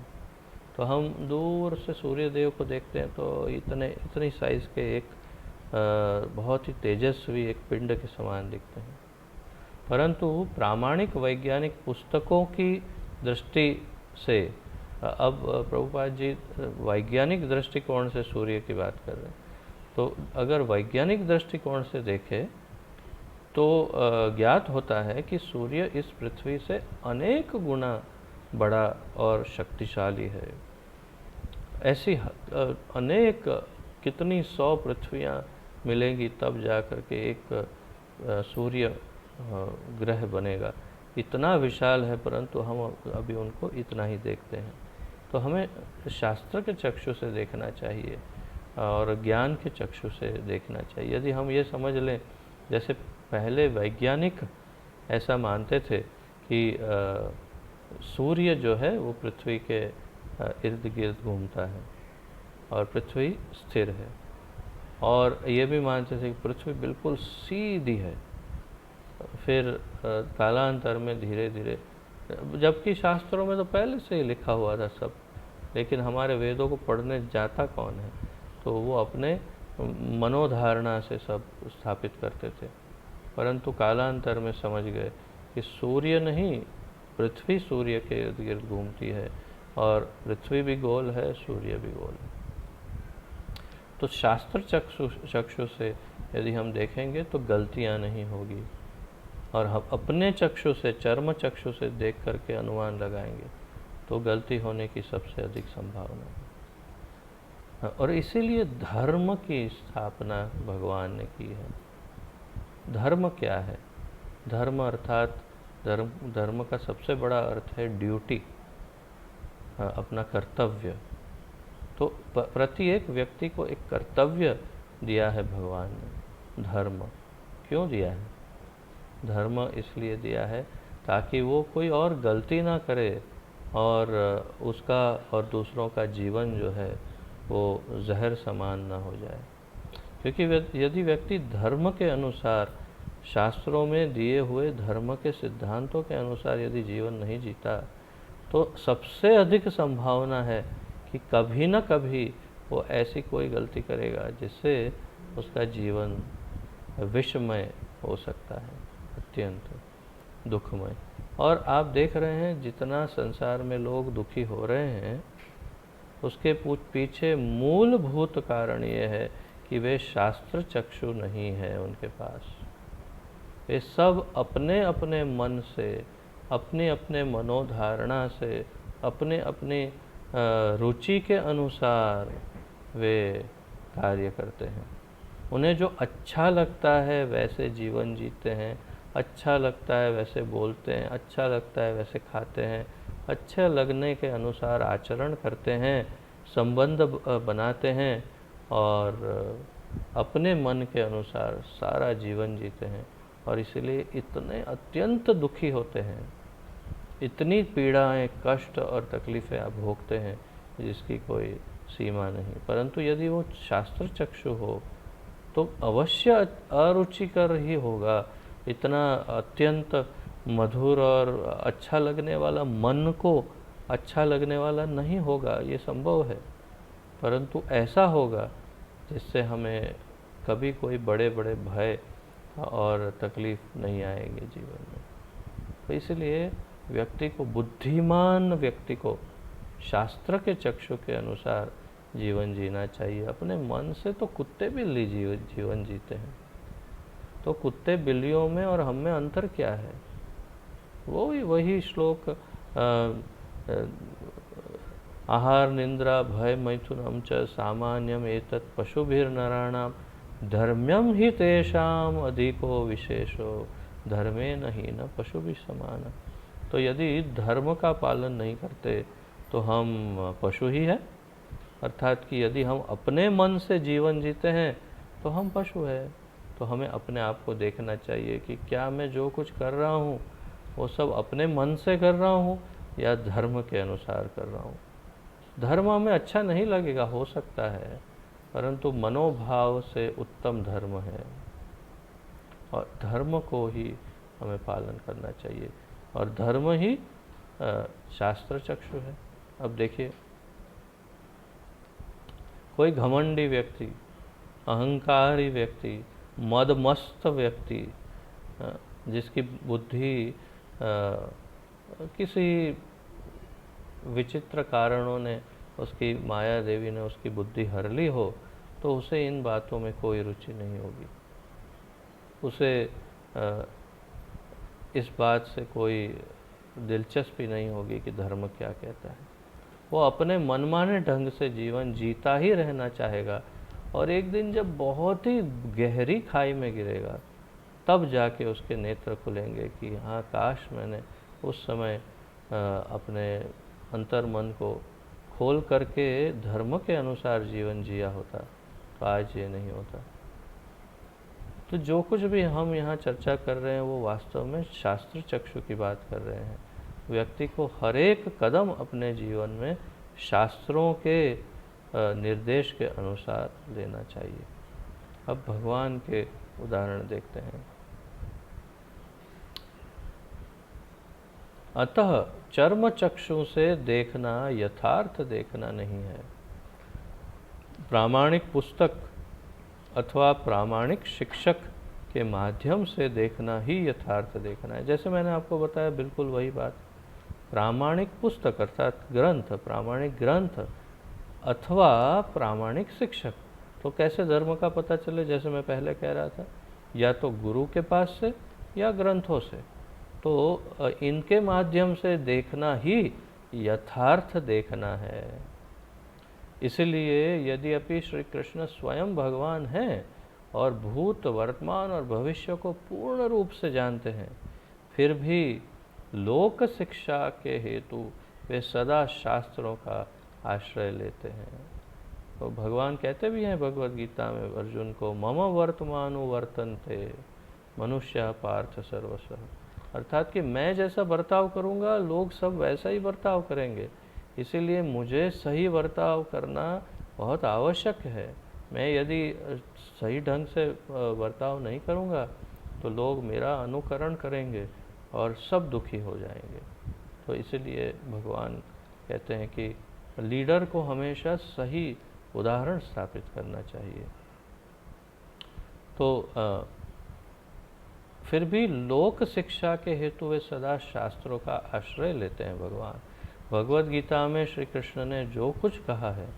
तो हम दूर से सूर्य देव को देखते हैं तो इतनी साइज के एक बहुत ही तेजस्वी एक पिंड के समान दिखते हैं, परंतु प्रामाणिक वैज्ञानिक पुस्तकों की दृष्टि से, अब प्रभुपाद जी वैज्ञानिक दृष्टिकोण से सूर्य की बात कर रहे हैं, तो अगर वैज्ञानिक दृष्टिकोण से देखें तो ज्ञात होता है कि सूर्य इस पृथ्वी से अनेक गुना बड़ा और शक्तिशाली है। ऐसी अनेक कितनी 100 पृथ्वियाँ मिलेंगी तब जा कर के एक सूर्य ग्रह बनेगा। इतना विशाल है, परंतु हम अभी उनको इतना ही देखते हैं। तो हमें शास्त्र के चक्षु से देखना चाहिए और ज्ञान के चक्षु से देखना चाहिए। यदि हम ये समझ लें, जैसे पहले वैज्ञानिक ऐसा मानते थे कि सूर्य जो है वो पृथ्वी के इर्द गिर्द घूमता है और पृथ्वी स्थिर है, और ये भी मानते थे कि पृथ्वी बिल्कुल सीधी है। फिर कालांतर में धीरे धीरे, जबकि शास्त्रों में तो पहले से ही लिखा हुआ था सब, लेकिन हमारे वेदों को पढ़ने जाता कौन है, तो वो अपने मनोधारणा से सब स्थापित करते थे। परंतु कालांतर में समझ गए कि सूर्य नहीं, पृथ्वी सूर्य के इर्द गिर्द घूमती है, और पृथ्वी भी गोल है, सूर्य भी गोल है। तो शास्त्र चक्षु से यदि हम देखेंगे तो गलतियां नहीं होगी, और हम अपने चक्षु से, चर्म चक्षु से देख करके अनुमान लगाएंगे तो गलती होने की सबसे अधिक संभावना है। और इसीलिए धर्म की स्थापना भगवान ने की है। धर्म क्या है? धर्म अर्थात धर्म का सबसे बड़ा अर्थ है ड्यूटी, अपना कर्तव्य। तो प्रत्येक व्यक्ति को एक कर्तव्य दिया है भगवान ने। धर्म क्यों दिया है? धर्म इसलिए दिया है ताकि वो कोई और गलती ना करे और उसका और दूसरों का जीवन जो है वो जहर समान ना हो जाए। क्योंकि यदि व्यक्ति धर्म के अनुसार, शास्त्रों में दिए हुए धर्म के सिद्धांतों के अनुसार यदि जीवन नहीं जीता, तो सबसे अधिक संभावना है कि कभी न कभी वो ऐसी कोई गलती करेगा जिससे उसका जीवन विषमय हो सकता है, अत्यंत दुखमय। और आप देख रहे हैं जितना संसार में लोग दुखी हो रहे हैं, उसके पीछे मूलभूत कारण ये है कि वे शास्त्र चक्षु नहीं है उनके पास। वे सब अपने अपने मन से, अपने अपने मनोधारणा से, अपने अपने रुचि के अनुसार वे कार्य करते हैं। उन्हें जो अच्छा लगता है वैसे जीवन जीते हैं, अच्छा लगता है वैसे बोलते हैं, अच्छा लगता है वैसे खाते हैं, अच्छे लगने के अनुसार आचरण करते हैं, संबंध बनाते हैं और अपने मन के अनुसार सारा जीवन जीते हैं। और इसलिए इतने अत्यंत दुखी होते हैं, इतनी पीड़ाएं, कष्ट और तकलीफ़ें आप भोगते हैं जिसकी कोई सीमा नहीं। परंतु यदि वो शास्त्र चक्षु हो तो अवश्य अरुचिकर ही होगा। इतना अत्यंत मधुर और अच्छा लगने वाला, मन को अच्छा लगने वाला नहीं होगा, ये संभव है। परंतु ऐसा होगा जिससे हमें कभी कोई बड़े बड़े भय और तकलीफ नहीं आएंगे जीवन में। तो इसलिए व्यक्ति को, बुद्धिमान व्यक्ति को शास्त्र के चक्षु के अनुसार जीवन जीना चाहिए। अपने मन से तो कुत्ते बिल्ली जीवन जीते हैं, तो कुत्ते बिल्लियों में और हम में अंतर क्या है? वो वही श्लोक आहार निंद्रा भय मैथुनम च सामान्यम एतत् पशुभिर्नराणाम धर्म्यम ही तेषाम अधिको विशेषो धर्मे नहीं न पशु भी समान। तो यदि धर्म का पालन नहीं करते तो हम पशु ही है। अर्थात कि यदि हम अपने मन से जीवन जीते हैं तो हम पशु हैं। तो हमें अपने आप को देखना चाहिए कि क्या मैं जो कुछ कर रहा हूँ वो सब अपने मन से कर रहा हूँ या धर्म के अनुसार कर रहा हूँ। धर्म हमें अच्छा नहीं लगेगा, हो सकता है, परंतु मनोभाव से उत्तम धर्म है और धर्म को ही हमें पालन करना चाहिए और धर्म ही शास्त्र चक्षु है। अब देखिए, कोई घमंडी व्यक्ति, अहंकारी व्यक्ति, मदमस्त व्यक्ति, जिसकी बुद्धि किसी विचित्र कारणों ने, उसकी माया देवी ने उसकी बुद्धि हर ली हो, तो उसे इन बातों में कोई रुचि नहीं होगी। उसे इस बात से कोई दिलचस्पी नहीं होगी कि धर्म क्या कहता है। वो अपने मनमाने ढंग से जीवन जीता ही रहना चाहेगा और एक दिन जब बहुत ही गहरी खाई में गिरेगा तब जाके उसके नेत्र खुलेंगे कि हाँ, काश मैंने उस समय अपने अंतर मन को खोल करके धर्म के अनुसार जीवन जिया होता तो आज ये नहीं होता। तो जो कुछ भी हम यहाँ चर्चा कर रहे हैं वो वास्तव में शास्त्र चक्षु की बात कर रहे हैं। व्यक्ति को हर एक कदम अपने जीवन में शास्त्रों के निर्देश के अनुसार लेना चाहिए। अब भगवान के उदाहरण देखते हैं। अतः चर्म चक्षु से देखना यथार्थ देखना नहीं है। प्रामाणिक पुस्तक अथवा प्रामाणिक शिक्षक के माध्यम से देखना ही यथार्थ देखना है। जैसे मैंने आपको बताया, बिल्कुल वही बात। प्रामाणिक पुस्तक अर्थात ग्रंथ, प्रामाणिक ग्रंथ अथवा प्रामाणिक शिक्षक। तो कैसे धर्म का पता चले? जैसे मैं पहले कह रहा था, या तो गुरु के पास से या ग्रंथों से। तो इनके माध्यम से देखना ही यथार्थ देखना है। इसलिए यद्यपि श्री कृष्ण स्वयं भगवान हैं और भूत, वर्तमान और भविष्य को पूर्ण रूप से जानते हैं, फिर भी लोक शिक्षा के हेतु वे सदा शास्त्रों का आश्रय लेते हैं। तो भगवान कहते भी हैं भगवद गीता में अर्जुन को, मम वर्तमानु वर्तन्ते मनुष्य पार्थ सर्वशः। अर्थात कि मैं जैसा बर्ताव करूँगा लोग सब वैसा ही बर्ताव करेंगे, इसीलिए मुझे सही बर्ताव करना बहुत आवश्यक है। मैं यदि सही ढंग से बर्ताव नहीं करूँगा तो लोग मेरा अनुकरण करेंगे और सब दुखी हो जाएंगे। तो इसलिए भगवान कहते हैं कि लीडर को हमेशा सही उदाहरण स्थापित करना चाहिए। तो फिर भी लोक शिक्षा के हेतु वे सदा शास्त्रों का आश्रय लेते हैं। भगवत गीता में श्री कृष्ण ने जो कुछ कहा है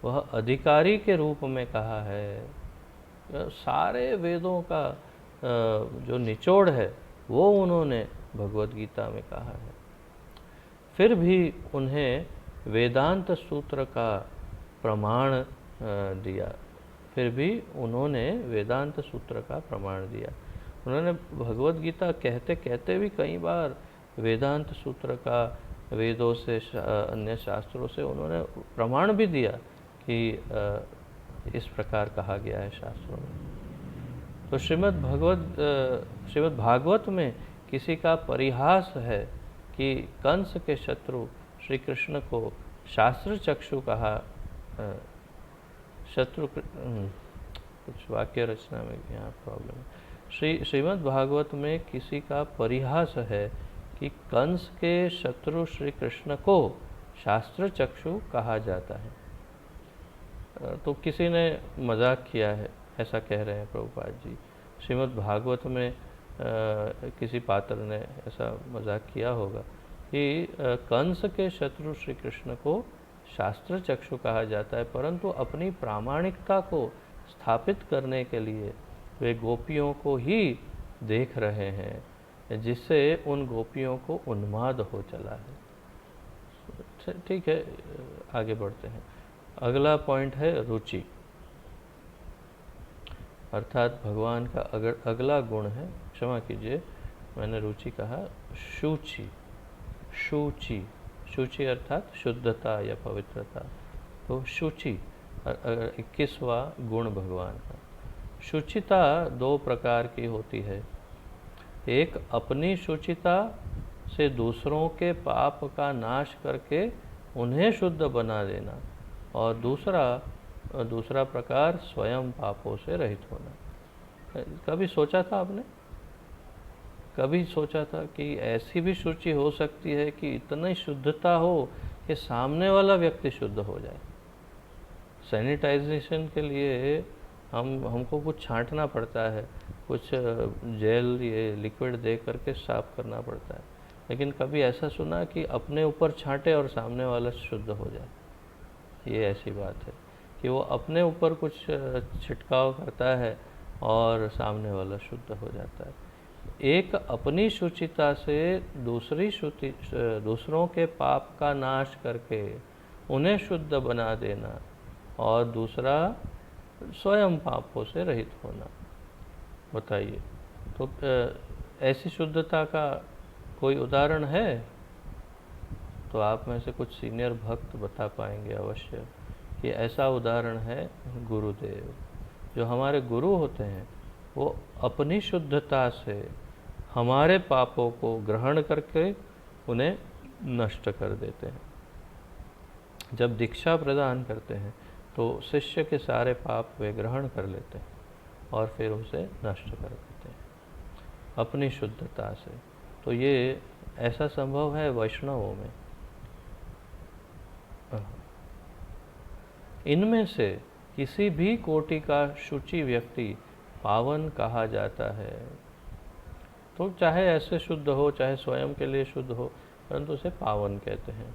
वह अधिकारी के रूप में कहा है। सारे वेदों का जो निचोड़ है वो उन्होंने भगवत गीता में कहा है। फिर भी उन्हें वेदांत सूत्र का प्रमाण दिया। फिर भी उन्होंने वेदांत सूत्र का प्रमाण दिया। उन्होंने भगवत गीता कहते कहते भी कई बार वेदांत सूत्र का वेदों से अन्य शास्त्रों से उन्होंने प्रमाण भी दिया कि इस प्रकार कहा गया है शास्त्रों में। तो श्रीमद् भागवत में किसी का परिहास है कि कंस के शत्रु श्री कृष्ण को शास्त्र चक्षु कहा। कुछ वाक्य रचना में यहाँ प्रॉब्लम है। श्रीमद् भागवत में किसी का परिहास है कि कंस के शत्रु श्री कृष्ण को शास्त्र चक्षु कहा जाता है। तो किसी ने मजाक किया है, ऐसा कह रहे हैं प्रभुपाद जी। श्रीमद् भागवत में किसी पात्र ने ऐसा मजाक किया होगा कि कंस के शत्रु श्री कृष्ण को शास्त्र चक्षु कहा जाता है, परंतु अपनी प्रामाणिकता को स्थापित करने के लिए वे गोपियों को ही देख रहे हैं, जिससे उन गोपियों को उन्माद हो चला है। ठीक है, आगे बढ़ते हैं। अगला पॉइंट है रुचि, अर्थात भगवान का अगला गुण है, क्षमा कीजिए मैंने रुचि कहा, शुचि। शुचि शुचि अर्थात शुद्धता या पवित्रता। तो शुचि 21वां गुण भगवान का। शुचिता दो प्रकार की होती है। एक अपनी शुचिता से दूसरों के पाप का नाश करके उन्हें शुद्ध बना देना, और दूसरा प्रकार स्वयं पापों से रहित होना। कभी सोचा था आपने, कभी सोचा था कि ऐसी भी शुचि हो सकती है कि इतनी शुद्धता हो कि सामने वाला व्यक्ति शुद्ध हो जाए? सैनिटाइजेशन के लिए हमको कुछ छांटना पड़ता है, कुछ जेल ये लिक्विड दे करके साफ करना पड़ता है, लेकिन कभी ऐसा सुना कि अपने ऊपर छांटे और सामने वाला शुद्ध हो जाए? ये ऐसी बात है कि वो अपने ऊपर कुछ छिटकाव करता है और सामने वाला शुद्ध हो जाता है। एक अपनी शुचिता से दूसरों के पाप का नाश करके उन्हें शुद्ध बना देना, और दूसरा स्वयं पापों से रहित होना। बताइए, तो ऐसी शुद्धता का कोई उदाहरण है? तो आप में से कुछ सीनियर भक्त बता पाएंगे अवश्य कि ऐसा उदाहरण है गुरुदेव। जो हमारे गुरु होते हैं वो अपनी शुद्धता से हमारे पापों को ग्रहण करके उन्हें नष्ट कर देते हैं। जब दीक्षा प्रदान करते हैं तो शिष्य के सारे पाप वे ग्रहण कर लेते हैं और फिर उसे नष्ट कर देते हैं अपनी शुद्धता से। तो ये ऐसा संभव है वैष्णवों में। इनमें से किसी भी कोटि का शुचि व्यक्ति पावन कहा जाता है। तो चाहे ऐसे शुद्ध हो, चाहे स्वयं के लिए शुद्ध हो, परंतु उसे पावन कहते हैं।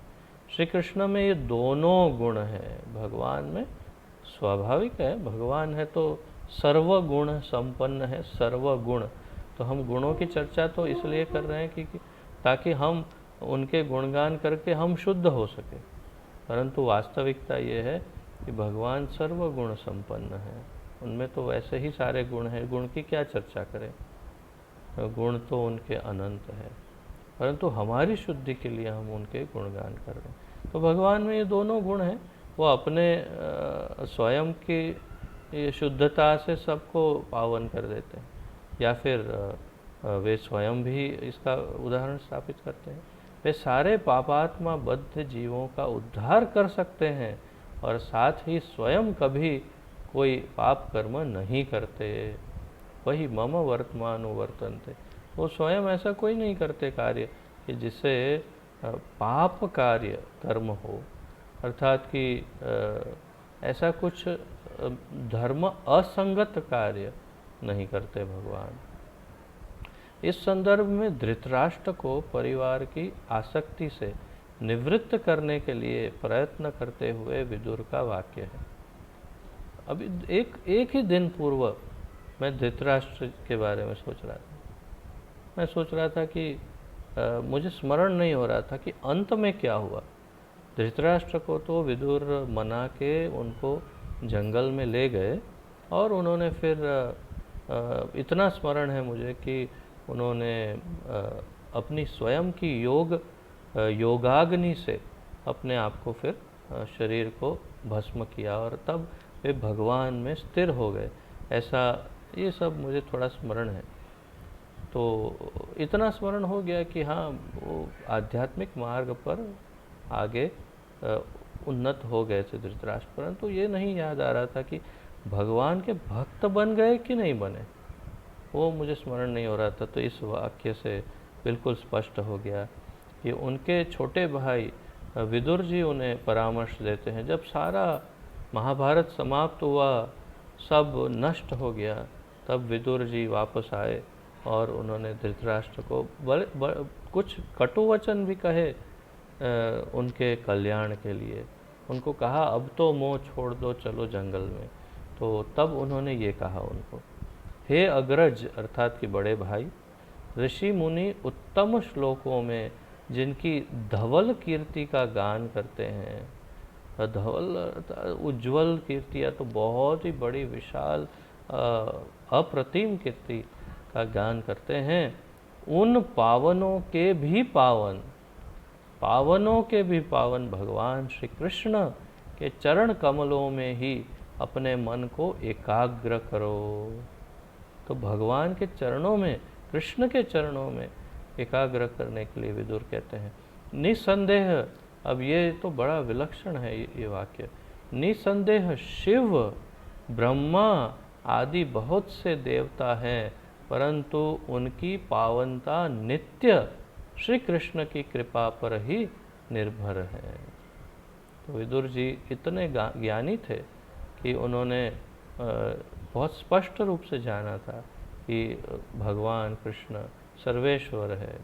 श्री कृष्ण में ये दोनों गुण हैं। भगवान में स्वाभाविक है, भगवान है तो सर्वगुण संपन्न है, सर्वगुण। तो हम गुणों की चर्चा तो इसलिए कर रहे हैं कि ताकि हम उनके गुणगान करके हम शुद्ध हो सके, परंतु वास्तविकता ये है कि भगवान सर्वगुण संपन्न है। उनमें तो वैसे ही सारे गुण हैं, गुण की क्या चर्चा करें, गुण तो उनके अनंत है, परंतु हमारी शुद्धि के लिए हम उनके गुणगान कर रहे हैं। तो भगवान में ये दोनों गुण हैं। वो अपने स्वयं की शुद्धता से सबको पावन कर देते हैं, या फिर वे स्वयं भी इसका उदाहरण स्थापित करते हैं। वे सारे पापात्मा बद्ध जीवों का उद्धार कर सकते हैं और साथ ही स्वयं कभी कोई पाप कर्म नहीं करते। वही मम वर्तमानो वर्तन्ते, वो स्वयं ऐसा कोई नहीं करते कार्य कि जिससे पाप कार्य कर्म हो, अर्थात कि ऐसा कुछ धर्म असंगत कार्य नहीं करते भगवान। इस संदर्भ में धृतराष्ट्र को परिवार की आसक्ति से निवृत्त करने के लिए प्रयत्न करते हुए विदुर का वाक्य है। अभी एक ही दिन पूर्व मैं धृतराष्ट्र के बारे में सोच रहा था। मैं सोच रहा था कि मुझे स्मरण नहीं हो रहा था कि अंत में क्या हुआ। धृतराष्ट्र को तो विदुर मना के उनको जंगल में ले गए और उन्होंने फिर इतना स्मरण है मुझे कि उन्होंने अपनी स्वयं की योगाग्नि से अपने आप को फिर शरीर को भस्म किया और तब वे भगवान में स्थिर हो गए। ऐसा ये सब मुझे थोड़ा स्मरण है। तो इतना स्मरण हो गया कि हाँ, वो आध्यात्मिक मार्ग पर आगे उन्नत हो गए थे धृतराष्ट्र, परंतु ये नहीं याद आ रहा था कि भगवान के भक्त बन गए कि नहीं बने, वो मुझे स्मरण नहीं हो रहा था। तो इस वाक्य से बिल्कुल स्पष्ट हो गया कि उनके छोटे भाई विदुर जी उन्हें परामर्श देते हैं। जब सारा महाभारत समाप्त हुआ, सब नष्ट हो गया, तब विदुर जी वापस आए और उन्होंने धृतराष्ट्र को कुछ कटु वचन भी कहे उनके कल्याण के लिए। उनको कहा अब तो मोह छोड़ दो, चलो जंगल में। तो तब उन्होंने ये कहा उनको, हे अग्रज अर्थात कि बड़े भाई, ऋषि मुनि उत्तम श्लोकों में जिनकी धवल कीर्ति का गान करते हैं, धवल उज्ज्वल कीर्ति या तो बहुत ही बड़ी विशाल अप्रतिम कीर्ति का गान करते हैं, उन पावनों के भी पावन भगवान श्री कृष्ण के चरण कमलों में ही अपने मन को एकाग्र करो। तो भगवान के चरणों में, कृष्ण के चरणों में एकाग्र करने के लिए विदुर कहते हैं। निसंदेह, अब ये तो बड़ा विलक्षण है ये वाक्य, निसंदेह शिव ब्रह्मा आदि बहुत से देवता हैं, परंतु उनकी पावनता नित्य श्री कृष्ण की कृपा पर ही निर्भर है। तो विदुर जी इतने ज्ञानी थे कि उन्होंने बहुत स्पष्ट रूप से जाना था कि भगवान कृष्ण सर्वेश्वर है,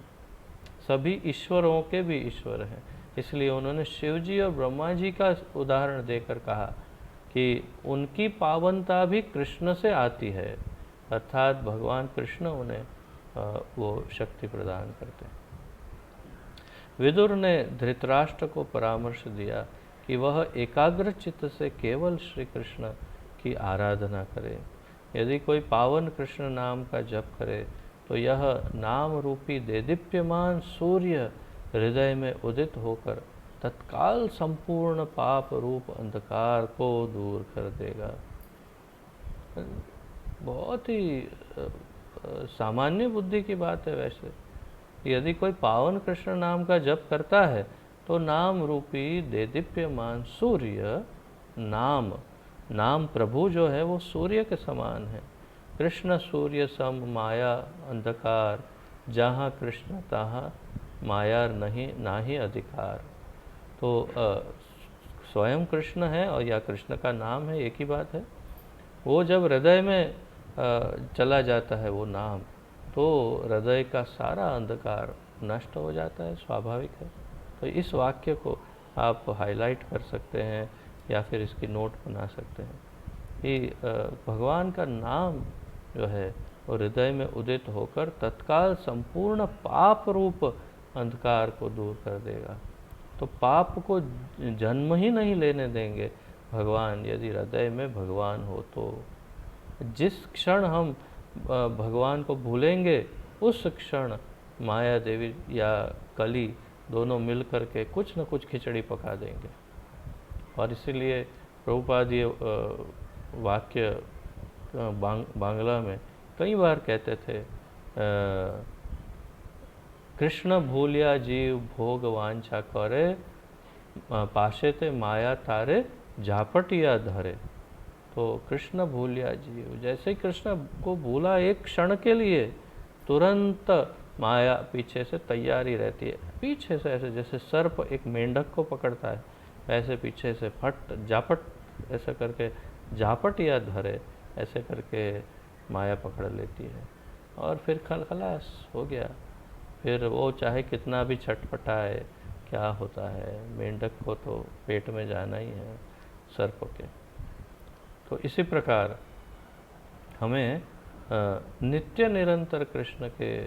सभी ईश्वरों के भी ईश्वर हैं। इसलिए उन्होंने शिव जी और ब्रह्मा जी का उदाहरण देकर कहा कि उनकी पावनता भी कृष्ण से आती है, अर्थात भगवान कृष्ण उन्हें वो शक्ति प्रदान करते हैं। विदुर ने धृतराष्ट्र को परामर्श दिया कि वह एकाग्र चित्त से केवल श्री कृष्ण की आराधना करे। यदि कोई पावन कृष्ण नाम का जप करे तो यह नाम रूपी देदीप्यमान सूर्य हृदय में उदित होकर तत्काल संपूर्ण पाप रूप अंधकार को दूर कर देगा। बहुत ही सामान्य बुद्धि की बात है। वैसे यदि कोई पावन कृष्ण नाम का जप करता है तो नाम रूपी देदीप्यमान सूर्य, नाम प्रभु जो है वो सूर्य के समान है। कृष्ण सूर्य सम माया अंधकार, जहाँ कृष्ण तहाँ माया नहीं नाही अधिकार। तो स्वयं कृष्ण है और या कृष्ण का नाम है, एक ही बात है। वो जब हृदय में चला जाता है वो नाम, तो हृदय का सारा अंधकार नष्ट हो जाता है, स्वाभाविक है। तो इस वाक्य को आप हाईलाइट कर सकते हैं या फिर इसकी नोट बना सकते हैं कि भगवान का नाम जो है वो हृदय में उदित होकर तत्काल संपूर्ण पाप रूप अंधकार को दूर कर देगा। तो पाप को जन्म ही नहीं लेने देंगे भगवान, यदि हृदय में भगवान हो तो। जिस क्षण हम भगवान को भूलेंगे उस क्षण माया देवी या कली दोनों मिल कर के कुछ न कुछ खिचड़ी पका देंगे। और इसीलिए प्रभुपाद ये वाक्य बांग्ला में कई बार कहते थे, कृष्ण भूलिया जीव भोग वांछा करे, पाशे ते माया तारे झापटिया धरे। तो कृष्ण भूलिया जीव, जैसे ही कृष्ण को भूला एक क्षण के लिए, तुरंत माया पीछे से तैयारी रहती है। पीछे से ऐसे जैसे सर्प एक मेंढक को पकड़ता है, वैसे पीछे से फट झापट ऐसा करके झापट या धरे, ऐसे करके माया पकड़ लेती है और फिर खलास हो गया। फिर वो चाहे कितना भी छटपटाए, क्या होता है, मेंढक को तो पेट में जाना ही है सर्प के। तो इसी प्रकार हमें नित्य निरंतर कृष्ण के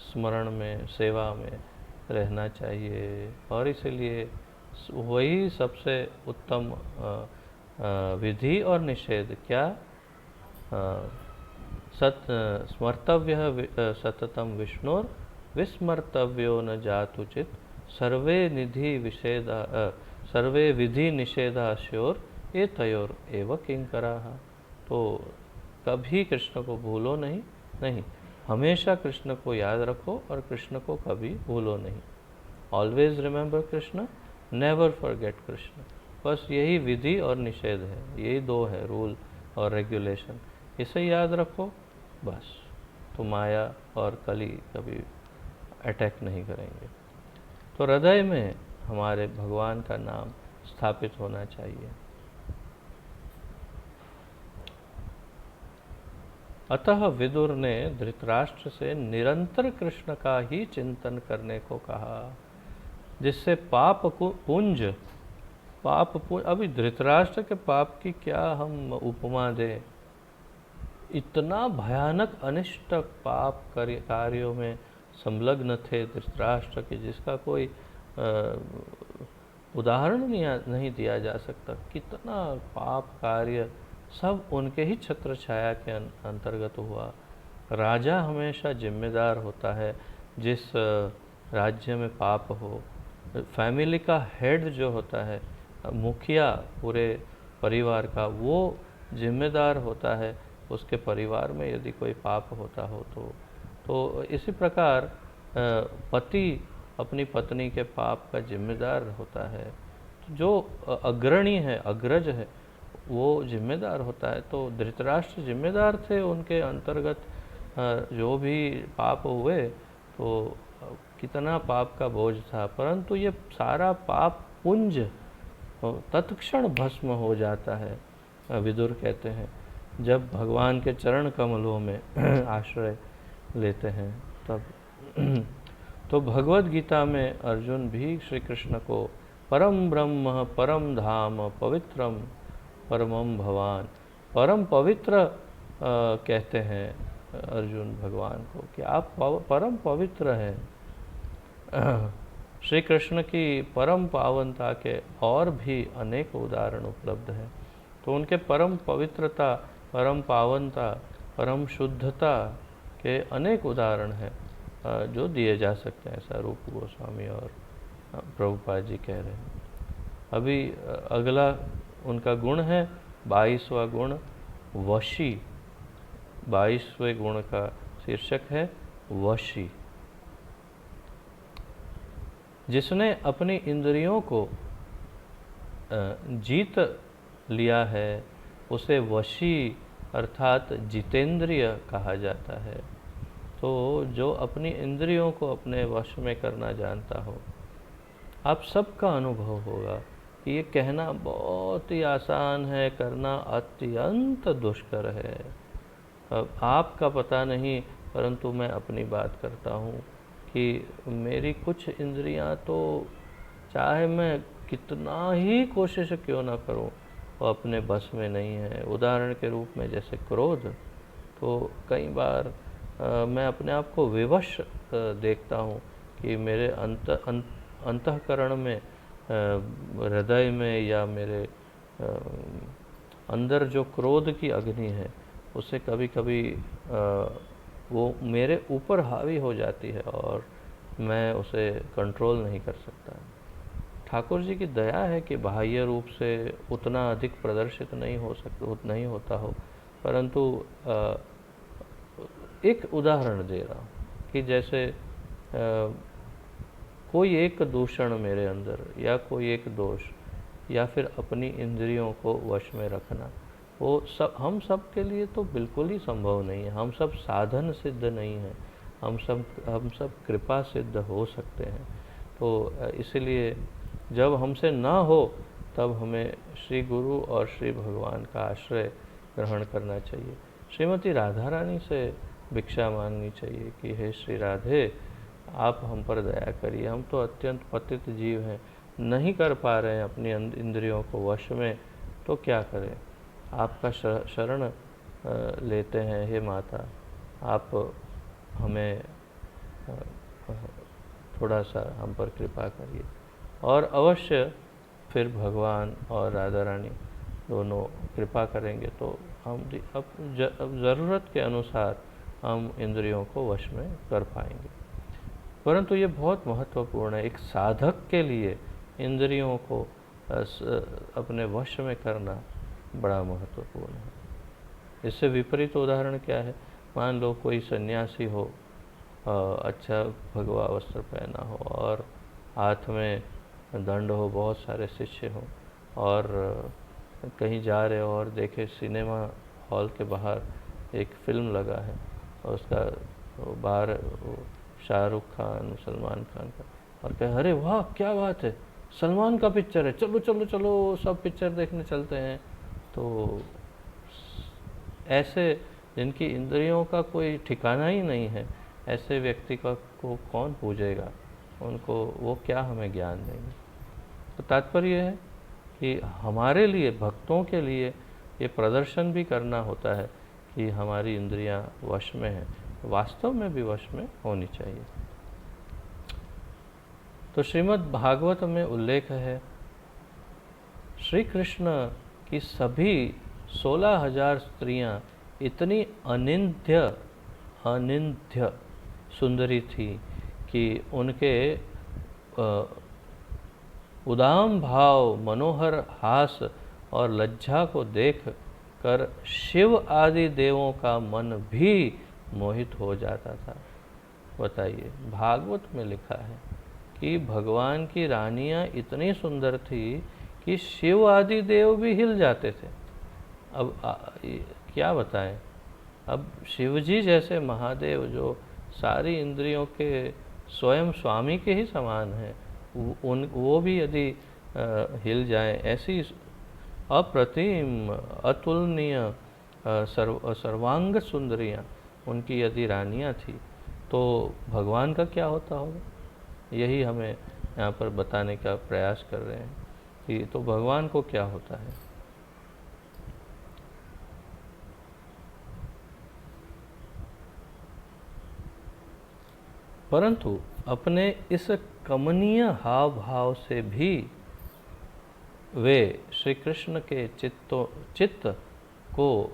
स्मरण में, सेवा में रहना चाहिए। और इसलिए वही सबसे उत्तम विधि और निषेध क्या, स्मर्तव्य सततम विष्णुर विस्मर्तव्यो न जातुचित सर्वे विधि निषेधास्योर ये तयोर एव किंकराः। तो कभी कृष्ण को भूलो नहीं, हमेशा कृष्ण को याद रखो और कृष्ण को कभी भूलो नहीं। Always remember Krishna, never forget Krishna. बस यही विधि और निषेध है, यही दो है, रूल और रेगुलेशन। इसे याद रखो बस, तो माया और कली कभी अटैक नहीं करेंगे। तो हृदय में हमारे भगवान का नाम स्थापित होना चाहिए। अतः विदुर ने धृतराष्ट्र से निरंतर कृष्ण का ही चिंतन करने को कहा, जिससे पाप पुंज अभी धृतराष्ट्र के पाप की क्या हम उपमा दें। इतना भयानक अनिष्ट पाप कार्यों में संलग्न थे धृतराष्ट्र के, जिसका कोई उदाहरण नहीं दिया जा सकता। कितना पाप कार्य सब उनके ही छत्र छाया के अंतर्गत हुआ। राजा हमेशा जिम्मेदार होता है जिस राज्य में पाप हो। फैमिली का हेड जो होता है, मुखिया पूरे परिवार का, वो जिम्मेदार होता है उसके परिवार में यदि कोई पाप होता हो तो इसी प्रकार पति अपनी पत्नी के पाप का जिम्मेदार होता है। जो अग्रणी है, अग्रज है, वो जिम्मेदार होता है। तो धृतराष्ट्र जिम्मेदार थे, उनके अंतर्गत जो भी पाप हुए तो कितना पाप का बोझ था। परंतु ये सारा पाप पुंज तत्क्षण भस्म हो जाता है। विदुर कहते हैं जब भगवान के चरण कमलों में आश्रय लेते हैं तब। तो भगवद गीता में अर्जुन भी श्री कृष्ण को परम ब्रह्म, परम धाम, पवित्रम परमम भवान, परम पवित्र कहते हैं अर्जुन भगवान को कि आप परम पवित्र हैं। श्री कृष्ण की परम पावनता के और भी अनेक उदाहरण उपलब्ध हैं। तो उनके परम पवित्रता, परम पावनता, परम शुद्धता के अनेक उदाहरण हैं जो दिए जा सकते हैं, ऐसा रूप गोस्वामी और प्रभुपाद जी कह रहे हैं। अभी अगला उनका गुण है 22वां गुण वशी। 22वें गुण का शीर्षक है वशी। जिसने अपनी इंद्रियों को जीत लिया है उसे वशी अर्थात जितेंद्रिय कहा जाता है। तो जो अपनी इंद्रियों को अपने वश में करना जानता हो, आप सबका अनुभव होगा कि ये कहना बहुत ही आसान है, करना अत्यंत दुष्कर है। अब आपका पता नहीं, परंतु मैं अपनी बात करता हूँ कि मेरी कुछ इंद्रियां तो चाहे मैं कितना ही कोशिश क्यों ना करूँ, वो अपने बस में नहीं है। उदाहरण के रूप में जैसे क्रोध, तो कई बार मैं अपने आप को विवश देखता हूँ कि मेरे अंतःकरण में, हृदय में या मेरे अंदर जो क्रोध की अग्नि है उससे कभी कभी वो मेरे ऊपर हावी हो जाती है और मैं उसे कंट्रोल नहीं कर सकता। ठाकुर जी की दया है कि बाह्य रूप से उतना अधिक प्रदर्शित नहीं होता हो, परंतु एक उदाहरण दे रहा हूँ कि जैसे कोई एक दूषण मेरे अंदर या कोई एक दोष या फिर अपनी इंद्रियों को वश में रखना, वो सब हम सब के लिए तो बिल्कुल ही संभव नहीं है। हम सब साधन सिद्ध नहीं हैं, हम सब कृपा सिद्ध हो सकते हैं। तो इसलिए जब हमसे ना हो तब हमें श्री गुरु और श्री भगवान का आश्रय ग्रहण करना चाहिए। श्रीमती राधा रानी से भिक्षा मांगनी चाहिए कि हे श्री राधे, आप हम पर दया करिए, हम तो अत्यंत पतित जीव हैं, नहीं कर पा रहे हैं अपनी इंद्रियों को वश में, तो क्या करें। आपका शरण लेते हैं हे माता, आप हमें थोड़ा सा हम पर कृपा करिए। और अवश्य फिर भगवान और राधा रानी दोनों कृपा करेंगे तो हम अब ज़रूरत के अनुसार हम इंद्रियों को वश में कर पाएंगे। परंतु ये बहुत महत्वपूर्ण है, एक साधक के लिए इंद्रियों को अपने वश में करना बड़ा महत्वपूर्ण है। इससे विपरीत उदाहरण क्या है, मान लो कोई सन्यासी हो, अच्छा भगवा वस्त्र पहना हो और हाथ में दंड हो, बहुत सारे शिष्य हो, और कहीं जा रहे हो और देखे सिनेमा हॉल के बाहर एक फिल्म लगा है और उसका बाहर शाहरुख खान, सलमान खान का, और कहे अरे वाह क्या बात है, सलमान का पिक्चर है, चलो चलो चलो सब पिक्चर देखने चलते हैं। तो ऐसे जिनकी इंद्रियों का कोई ठिकाना ही नहीं है, ऐसे व्यक्ति को कौन पूजेगा, उनको वो क्या हमें ज्ञान देंगे। तो तात्पर्य है कि हमारे लिए, भक्तों के लिए ये प्रदर्शन भी करना होता है कि हमारी इंद्रियां वश में हैं, वास्तव में भी वश में होनी चाहिए। तो श्रीमद् भागवत में उल्लेख है, श्री कृष्ण की सभी 16,000 स्त्रियां इतनी अनिंद्य सुंदरी थी कि उनके उदाम भाव, मनोहर हास और लज्जा को देख कर शिव आदि देवों का मन भी मोहित हो जाता था। बताइए, भागवत में लिखा है कि भगवान की रानियां इतनी सुंदर थी कि शिव आदि देव भी हिल जाते थे। अब क्या बताएं, अब शिवजी जैसे महादेव जो सारी इंद्रियों के स्वयं स्वामी के ही समान हैं, वो भी यदि हिल जाएं, ऐसी अप्रतिम अतुलनीय सर्वांग सुंदरियां उनकी यदि रानियां थी, तो भगवान का क्या होता होगा। यही हमें यहाँ पर बताने का प्रयास कर रहे हैं कि तो भगवान को क्या होता है। परंतु अपने इस कमनीय हाव भाव से भी वे श्री कृष्ण के चित्त को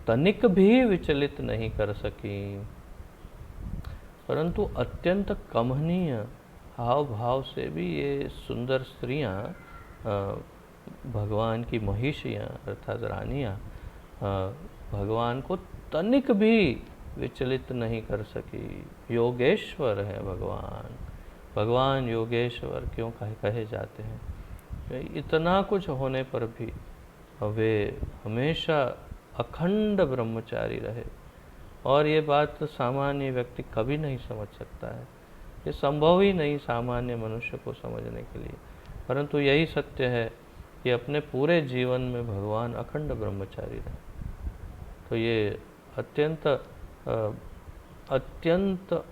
तनिक भी विचलित नहीं कर सकी। परंतु अत्यंत कमनीय हाव भाव से भी ये सुंदर स्त्रियां, भगवान की महिषियां अर्थात रानियां, भगवान को तनिक भी विचलित नहीं कर सकी। योगेश्वर है भगवान, भगवान योगेश्वर क्यों कहे जाते हैं। इतना कुछ होने पर भी वे हमेशा अखंड ब्रह्मचारी रहे, और ये बात सामान्य व्यक्ति कभी नहीं समझ सकता है, ये संभव ही नहीं सामान्य मनुष्य को समझने के लिए। परंतु यही सत्य है कि अपने पूरे जीवन में भगवान अखंड ब्रह्मचारी रहे। तो ये अत्यंत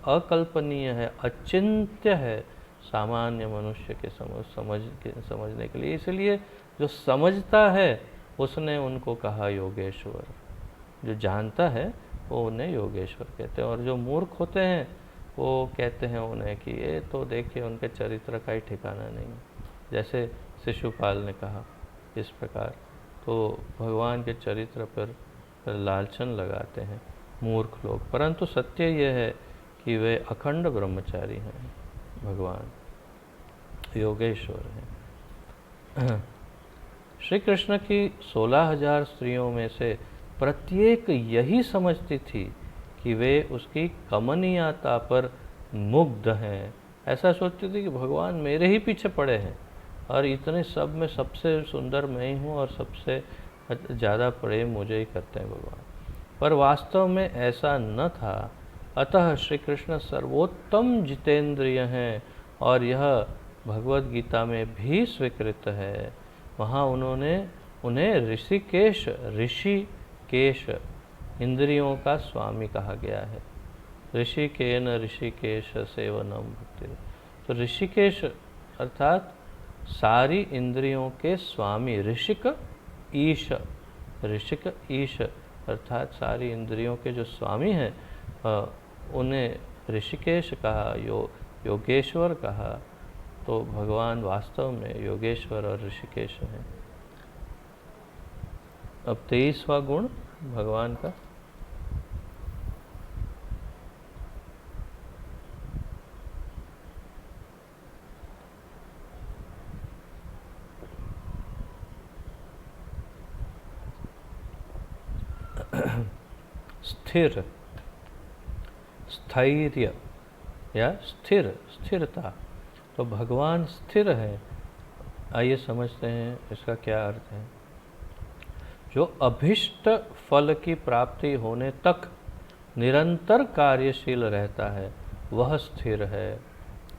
अकल्पनीय है, अचिंत्य है सामान्य मनुष्य के समझने के लिए। इसलिए जो समझता है उसने उनको कहा योगेश्वर, जो जानता है वो उन्हें योगेश्वर कहते हैं, और जो मूर्ख होते हैं वो कहते हैं उन्हें कि ये तो देखिए उनके चरित्र का ही ठिकाना नहीं, जैसे शिशुपाल ने कहा। इस प्रकार तो भगवान के चरित्र पर लालचन लगाते हैं मूर्ख लोग, परंतु सत्य यह है कि वे अखंड ब्रह्मचारी हैं, भगवान योगेश्वर हैं। श्री कृष्ण की 16,000 स्त्रियों में से प्रत्येक यही समझती थी कि वे उसकी कमनीयता पर मुग्ध हैं। ऐसा सोचती थी कि भगवान मेरे ही पीछे पड़े हैं और इतने सब में सबसे सुंदर मैं ही हूँ और सबसे ज़्यादा प्रेम मुझे ही करते हैं भगवान। पर वास्तव में ऐसा न था। अतः श्री कृष्ण सर्वोत्तम जितेंद्रिय हैं, और यह भगवद गीता में भी स्वीकृत है। वहाँ उन्हें ऋषिकेश इंद्रियों का स्वामी कहा गया है। ऋषिकेन ऋषिकेश सेवनम भक्ति। तो ऋषिकेश अर्थात सारी इंद्रियों के स्वामी। ऋषिक ईश अर्थात सारी इंद्रियों के जो स्वामी हैं उन्हें ऋषिकेश कहा, योगेश्वर कहा। तो भगवान वास्तव में योगेश्वर और ऋषिकेश हैं। अब 23वां गुण भगवान का। स्थिर, स्थैर्य या स्थिरता। तो भगवान स्थिर है। आइए समझते हैं इसका क्या अर्थ है। जो अभिष्ट फल की प्राप्ति होने तक निरंतर कार्यशील रहता है वह स्थिर है।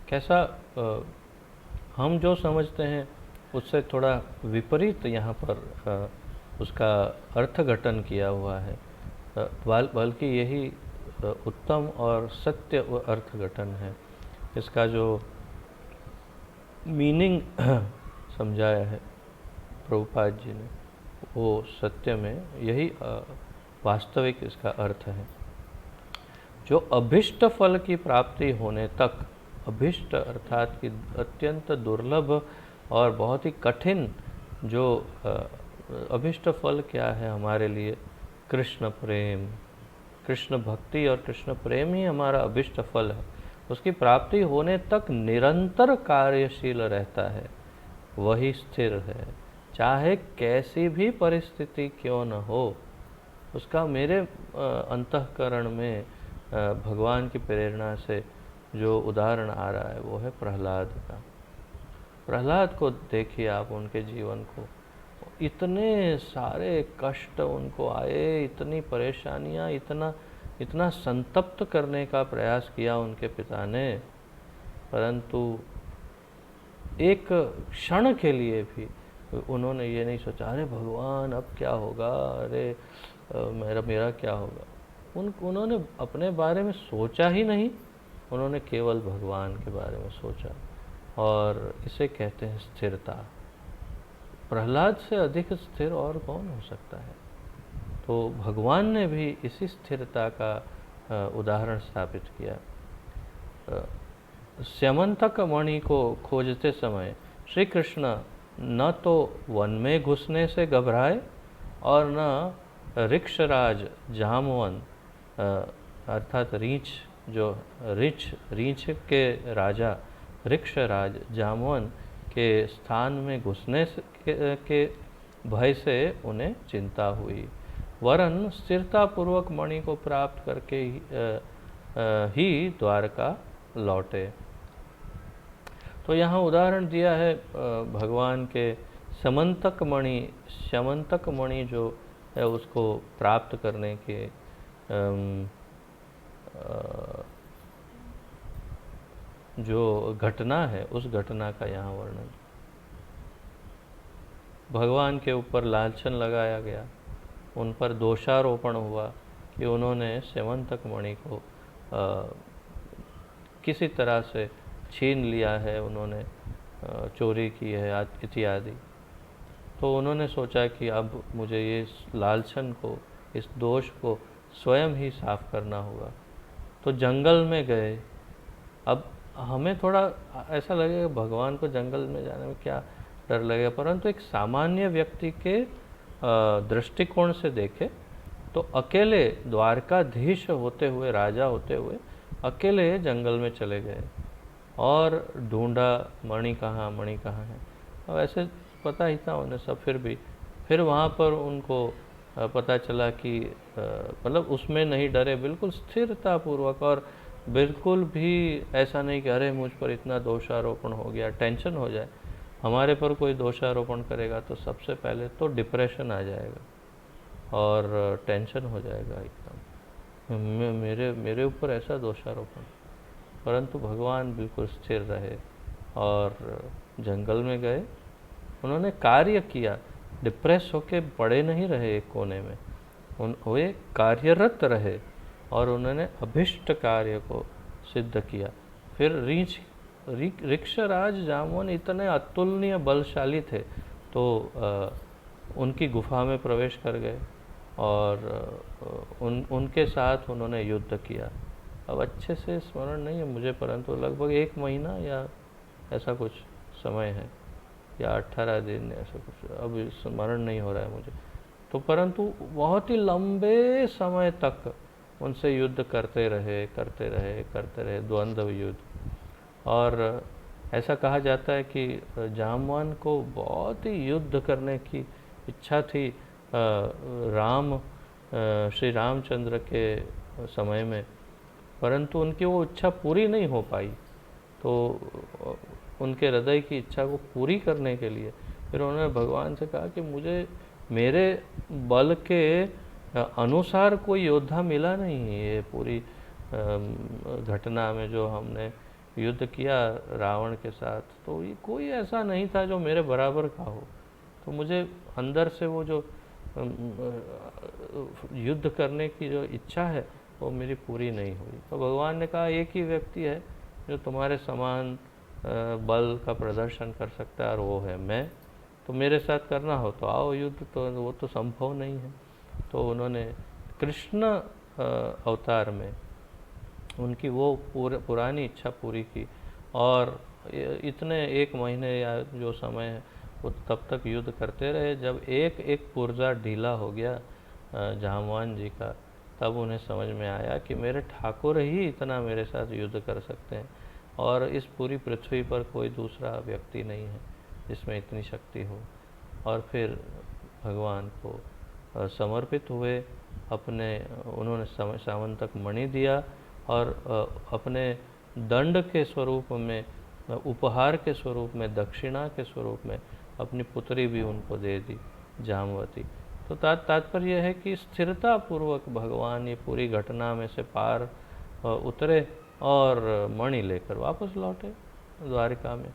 कैसा हम जो समझते हैं उससे थोड़ा विपरीत यहाँ पर उसका अर्थघटन किया हुआ है, बल्कि यही उत्तम और सत्य अर्थघटन है। इसका जो मीनिंग समझाया है प्रभुपाद जी ने, वो सत्य में यही वास्तविक इसका अर्थ है। जो अभिष्ट फल की प्राप्ति होने तक, अभिष्ट अर्थात कि अत्यंत दुर्लभ और बहुत ही कठिन जो अभिष्ट फल क्या है हमारे लिए, कृष्ण प्रेम, कृष्ण भक्ति और कृष्ण प्रेम ही हमारा अभिष्ट फल है। उसकी प्राप्ति होने तक निरंतर कार्यशील रहता है, वही स्थिर है। चाहे कैसी भी परिस्थिति क्यों न हो, उसका मेरे अंतःकरण में भगवान की प्रेरणा से जो उदाहरण आ रहा है वो है प्रहलाद का। प्रहलाद को देखिए आप, उनके जीवन को, इतने सारे कष्ट उनको आए, इतनी परेशानियां, इतना संतप्त करने का प्रयास किया उनके पिता ने, परंतु एक क्षण के लिए भी उन्होंने ये नहीं सोचा अरे भगवान अब क्या होगा, अरे मेरा क्या होगा। उन्होंने अपने बारे में सोचा ही नहीं, उन्होंने केवल भगवान के बारे में सोचा, और इसे कहते हैं स्थिरता। प्रहलाद से अधिक स्थिर और कौन हो सकता है। तो भगवान ने भी इसी स्थिरता का उदाहरण स्थापित किया। स्यमंतक मणि को खोजते समय श्री कृष्ण न तो वन में घुसने से घबराए और न ऋक्षराज जामवन अर्थात रीछ के राजा ऋक्षराज जामवन के स्थान में घुसने के भय से उन्हें चिंता हुई, वरन स्थिरता पूर्वक मणि को प्राप्त करके ही द्वारका लौटे। तो यहाँ उदाहरण दिया है भगवान के समंतक मणि जो है उसको प्राप्त करने के जो घटना है, उस घटना का यहाँ वर्णन। भगवान के ऊपर लांछन लगाया गया, उन पर दोषारोपण हुआ कि उन्होंने स्यमंतक मणि को किसी तरह से छीन लिया है, उन्होंने चोरी की है इत्यादि। तो उन्होंने सोचा कि अब मुझे ये लालचन को, इस दोष को स्वयं ही साफ करना होगा। तो जंगल में गए। अब हमें थोड़ा ऐसा लगेगा भगवान को जंगल में जाने में क्या डर लगेगा, परंतु एक सामान्य व्यक्ति के दृष्टिकोण से देखे तो अकेले द्वारकाधीश होते हुए, राजा होते हुए अकेले जंगल में चले गए और ढूंढा मणि कहाँ है। अब ऐसे पता ही था उन्हें सब, फिर वहाँ पर उनको पता चला कि मतलब उसमें नहीं डरे, बिल्कुल स्थिरता पूर्वक, और बिल्कुल भी ऐसा नहीं कि अरे मुझ पर इतना दोषारोपण हो गया, टेंशन हो जाए। हमारे पर कोई दोषारोपण करेगा तो सबसे पहले तो डिप्रेशन आ जाएगा और टेंशन हो जाएगा एकदम, मेरे ऊपर ऐसा दोषारोपण। परंतु भगवान बिल्कुल स्थिर रहे और जंगल में गए, उन्होंने कार्य किया, डिप्रेस होके पड़े नहीं रहे एक कोने में, वे कार्यरत रहे और उन्होंने अभिष्ट कार्य को सिद्ध किया। फिर ऋक्षराज जामवन इतने अतुलनीय बलशाली थे, तो उनकी गुफा में प्रवेश कर गए और उनके साथ उन्होंने युद्ध किया। अब अच्छे से स्मरण नहीं है मुझे, परंतु लगभग 1 महीना या ऐसा कुछ समय है, या 18 दिन ऐसा कुछ, अब स्मरण नहीं हो रहा है मुझे। तो परंतु बहुत ही लंबे समय तक उनसे युद्ध करते रहे, द्वंद्व युद्ध। और ऐसा कहा जाता है कि जामवान को बहुत ही युद्ध करने की इच्छा थी श्री रामचंद्र के समय में, परंतु उनकी वो इच्छा पूरी नहीं हो पाई। तो उनके हृदय की इच्छा को पूरी करने के लिए फिर उन्होंने भगवान से कहा कि मुझे मेरे बल के अनुसार कोई योद्धा मिला नहीं। ये पूरी घटना में जो हमने युद्ध किया रावण के साथ, तो ये कोई ऐसा नहीं था जो मेरे बराबर का हो। तो मुझे अंदर से वो जो युद्ध करने की जो इच्छा है वो मेरी पूरी नहीं हुई। तो भगवान ने कहा एक ही व्यक्ति है जो तुम्हारे समान बल का प्रदर्शन कर सकता है और वो है मैं। तो मेरे साथ करना हो तो आओ युद्ध, तो वो तो संभव नहीं है। तो उन्होंने कृष्ण अवतार में उनकी वो पुरानी इच्छा पूरी की और इतने 1 महीने या जो समय है वो तब तक युद्ध करते रहे। जब एक एक पुर्जा ढीला हो गया जामवान जी का, तब उन्हें समझ में आया कि मेरे ठाकुर ही इतना मेरे साथ युद्ध कर सकते हैं और इस पूरी पृथ्वी पर कोई दूसरा व्यक्ति नहीं है जिसमें इतनी शक्ति हो। और फिर भगवान को समर्पित हुए, उन्होंने सामंतक मणि दिया और अपने दंड के स्वरूप में, उपहार के स्वरूप में, दक्षिणा के स्वरूप में अपनी पुत्री भी उनको दे दी, जामवती। तो तात्पर्य यह है कि स्थिरता पूर्वक भगवान ये पूरी घटना में से पार उतरे और मणि लेकर वापस लौटे द्वारिका में।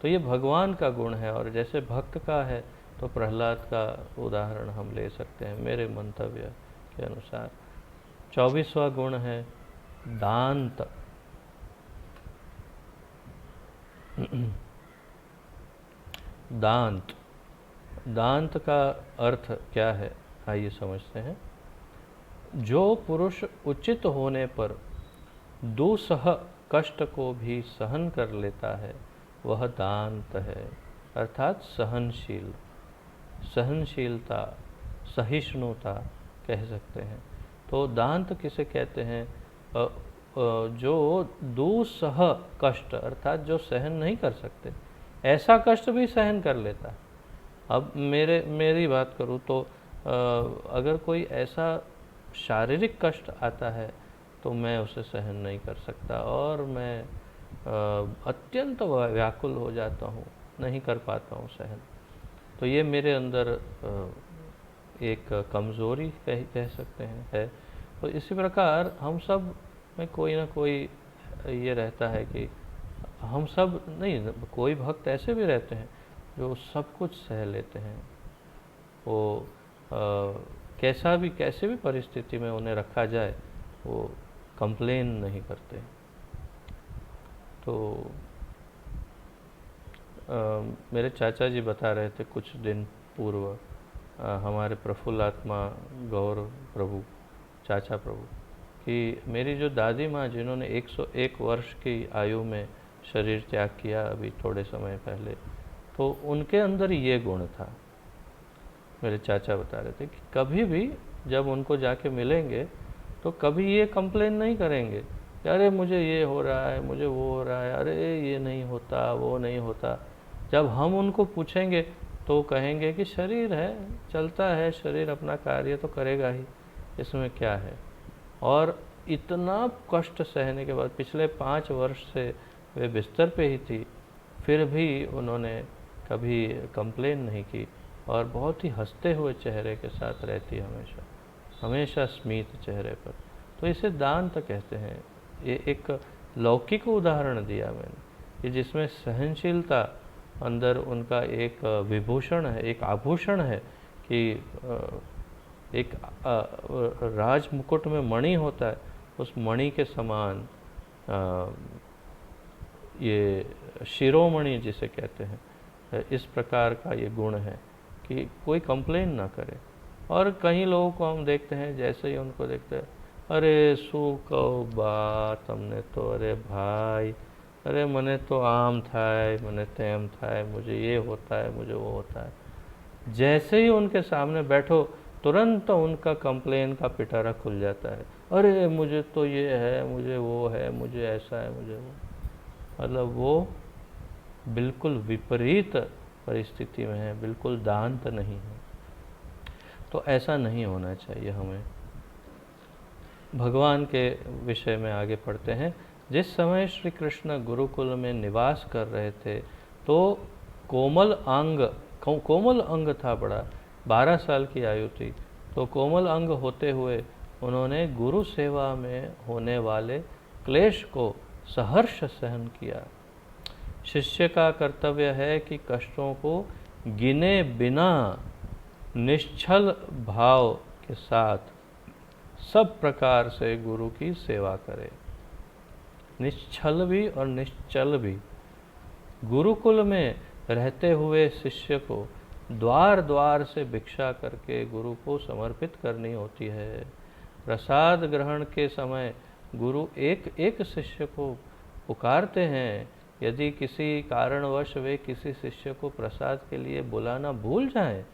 तो ये भगवान का गुण है। और जैसे भक्त का है तो प्रहलाद का उदाहरण हम ले सकते हैं मेरे मंतव्य के अनुसार। 24वां गुण है दांत। दांत, दांत का अर्थ क्या है आइए समझते हैं। जो पुरुष उचित होने पर दुसह कष्ट को भी सहन कर लेता है वह दांत है, अर्थात सहनशील, सहनशीलता, सहिष्णुता कह सकते हैं। तो दांत किसे कहते हैं? जो दुसह कष्ट, अर्थात जो सहन नहीं कर सकते, ऐसा कष्ट भी सहन कर लेता है। अब मेरी बात करूँ तो अगर कोई ऐसा शारीरिक कष्ट आता है तो मैं उसे सहन नहीं कर सकता और मैं अत्यंत व्याकुल हो जाता हूँ, नहीं कर पाता हूँ सहन। तो ये मेरे अंदर एक कमज़ोरी कह सकते हैं है। तो इसी प्रकार हम सब में कोई ना कोई ये रहता है कि हम सब नहीं, कोई भक्त ऐसे भी रहते हैं जो सब कुछ सह लेते हैं। वो कैसे भी परिस्थिति में उन्हें रखा जाए वो कंप्लेन नहीं करते। तो मेरे चाचा जी बता रहे थे कुछ दिन पूर्व, हमारे प्रफुल्ल आत्मा गौर प्रभु, चाचा प्रभु, कि मेरी जो दादी माँ जिन्होंने 101 वर्ष की आयु में शरीर त्याग किया अभी थोड़े समय पहले, तो उनके अंदर ये गुण था। मेरे चाचा बता रहे थे कि कभी भी जब उनको जाके मिलेंगे तो कभी ये कंप्लेन नहीं करेंगे कि अरे मुझे ये हो रहा है, मुझे वो हो रहा है, अरे ये नहीं होता, वो नहीं होता। जब हम उनको पूछेंगे तो कहेंगे कि शरीर है, चलता है, शरीर अपना कार्य तो करेगा ही, इसमें क्या है। और इतना कष्ट सहने के बाद पिछले 5 वर्ष से वे बिस्तर पे ही थी, फिर भी उन्होंने कभी कंप्लेन नहीं की और बहुत ही हंसते हुए चेहरे के साथ रहती, हमेशा स्मित चेहरे पर। तो इसे दांत कहते हैं। ये एक लौकिक उदाहरण दिया मैंने कि जिसमें सहनशीलता अंदर उनका एक विभूषण है, एक आभूषण है कि एक राज मुकुट में मणि होता है, उस मणि के समान ये शिरोमणि जिसे कहते हैं, इस प्रकार का ये गुण है कि कोई कंप्लेन ना करे। और कई लोगों को हम देखते हैं, जैसे ही उनको देखते हैं, अरे शू कहो बात हमने तो, अरे भाई, अरे मने तो आम थाय, मने तेम थाय, मुझे ये होता है, मुझे वो होता है। जैसे ही उनके सामने बैठो तुरंत उनका कंप्लेन का पिटारा खुल जाता है, अरे मुझे तो ये है, मुझे वो है, मुझे ऐसा है, मुझे वो। मतलब वो बिल्कुल विपरीत परिस्थिति में है, बिल्कुल दांत नहीं है। तो ऐसा नहीं होना चाहिए हमें। भगवान के विषय में आगे पढ़ते हैं। जिस समय श्री कृष्ण गुरुकुल में निवास कर रहे थे तो कोमल अंग था बड़ा, 12 साल की आयु थी। तो कोमल अंग होते हुए उन्होंने गुरु सेवा में होने वाले क्लेश को सहर्ष सहन किया। शिष्य का कर्तव्य है कि कष्टों को गिने बिना निश्चल भाव के साथ सब प्रकार से गुरु की सेवा करे। निश्चल भी और निश्चल भी। गुरुकुल में रहते हुए शिष्य को द्वार द्वार से भिक्षा करके गुरु को समर्पित करनी होती है। प्रसाद ग्रहण के समय गुरु एक एक शिष्य को पुकारते हैं। यदि किसी कारणवश वे किसी शिष्य को प्रसाद के लिए बुलाना भूल जाएं,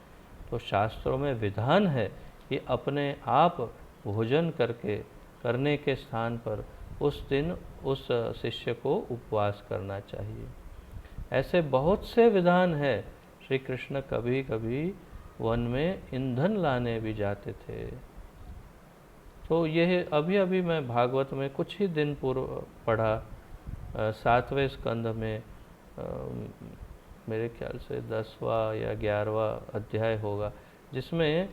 तो शास्त्रों में विधान है कि अपने आप भोजन करने के स्थान पर उस दिन उस शिष्य को उपवास करना चाहिए। ऐसे बहुत से विधान है। श्री कृष्ण कभी कभी वन में ईंधन लाने भी जाते थे। तो यह अभी अभी मैं भागवत में कुछ ही दिन पूर्व पढ़ा, 7वें स्कंद में, मेरे ख्याल से 10वां या 11वां अध्याय होगा, जिसमें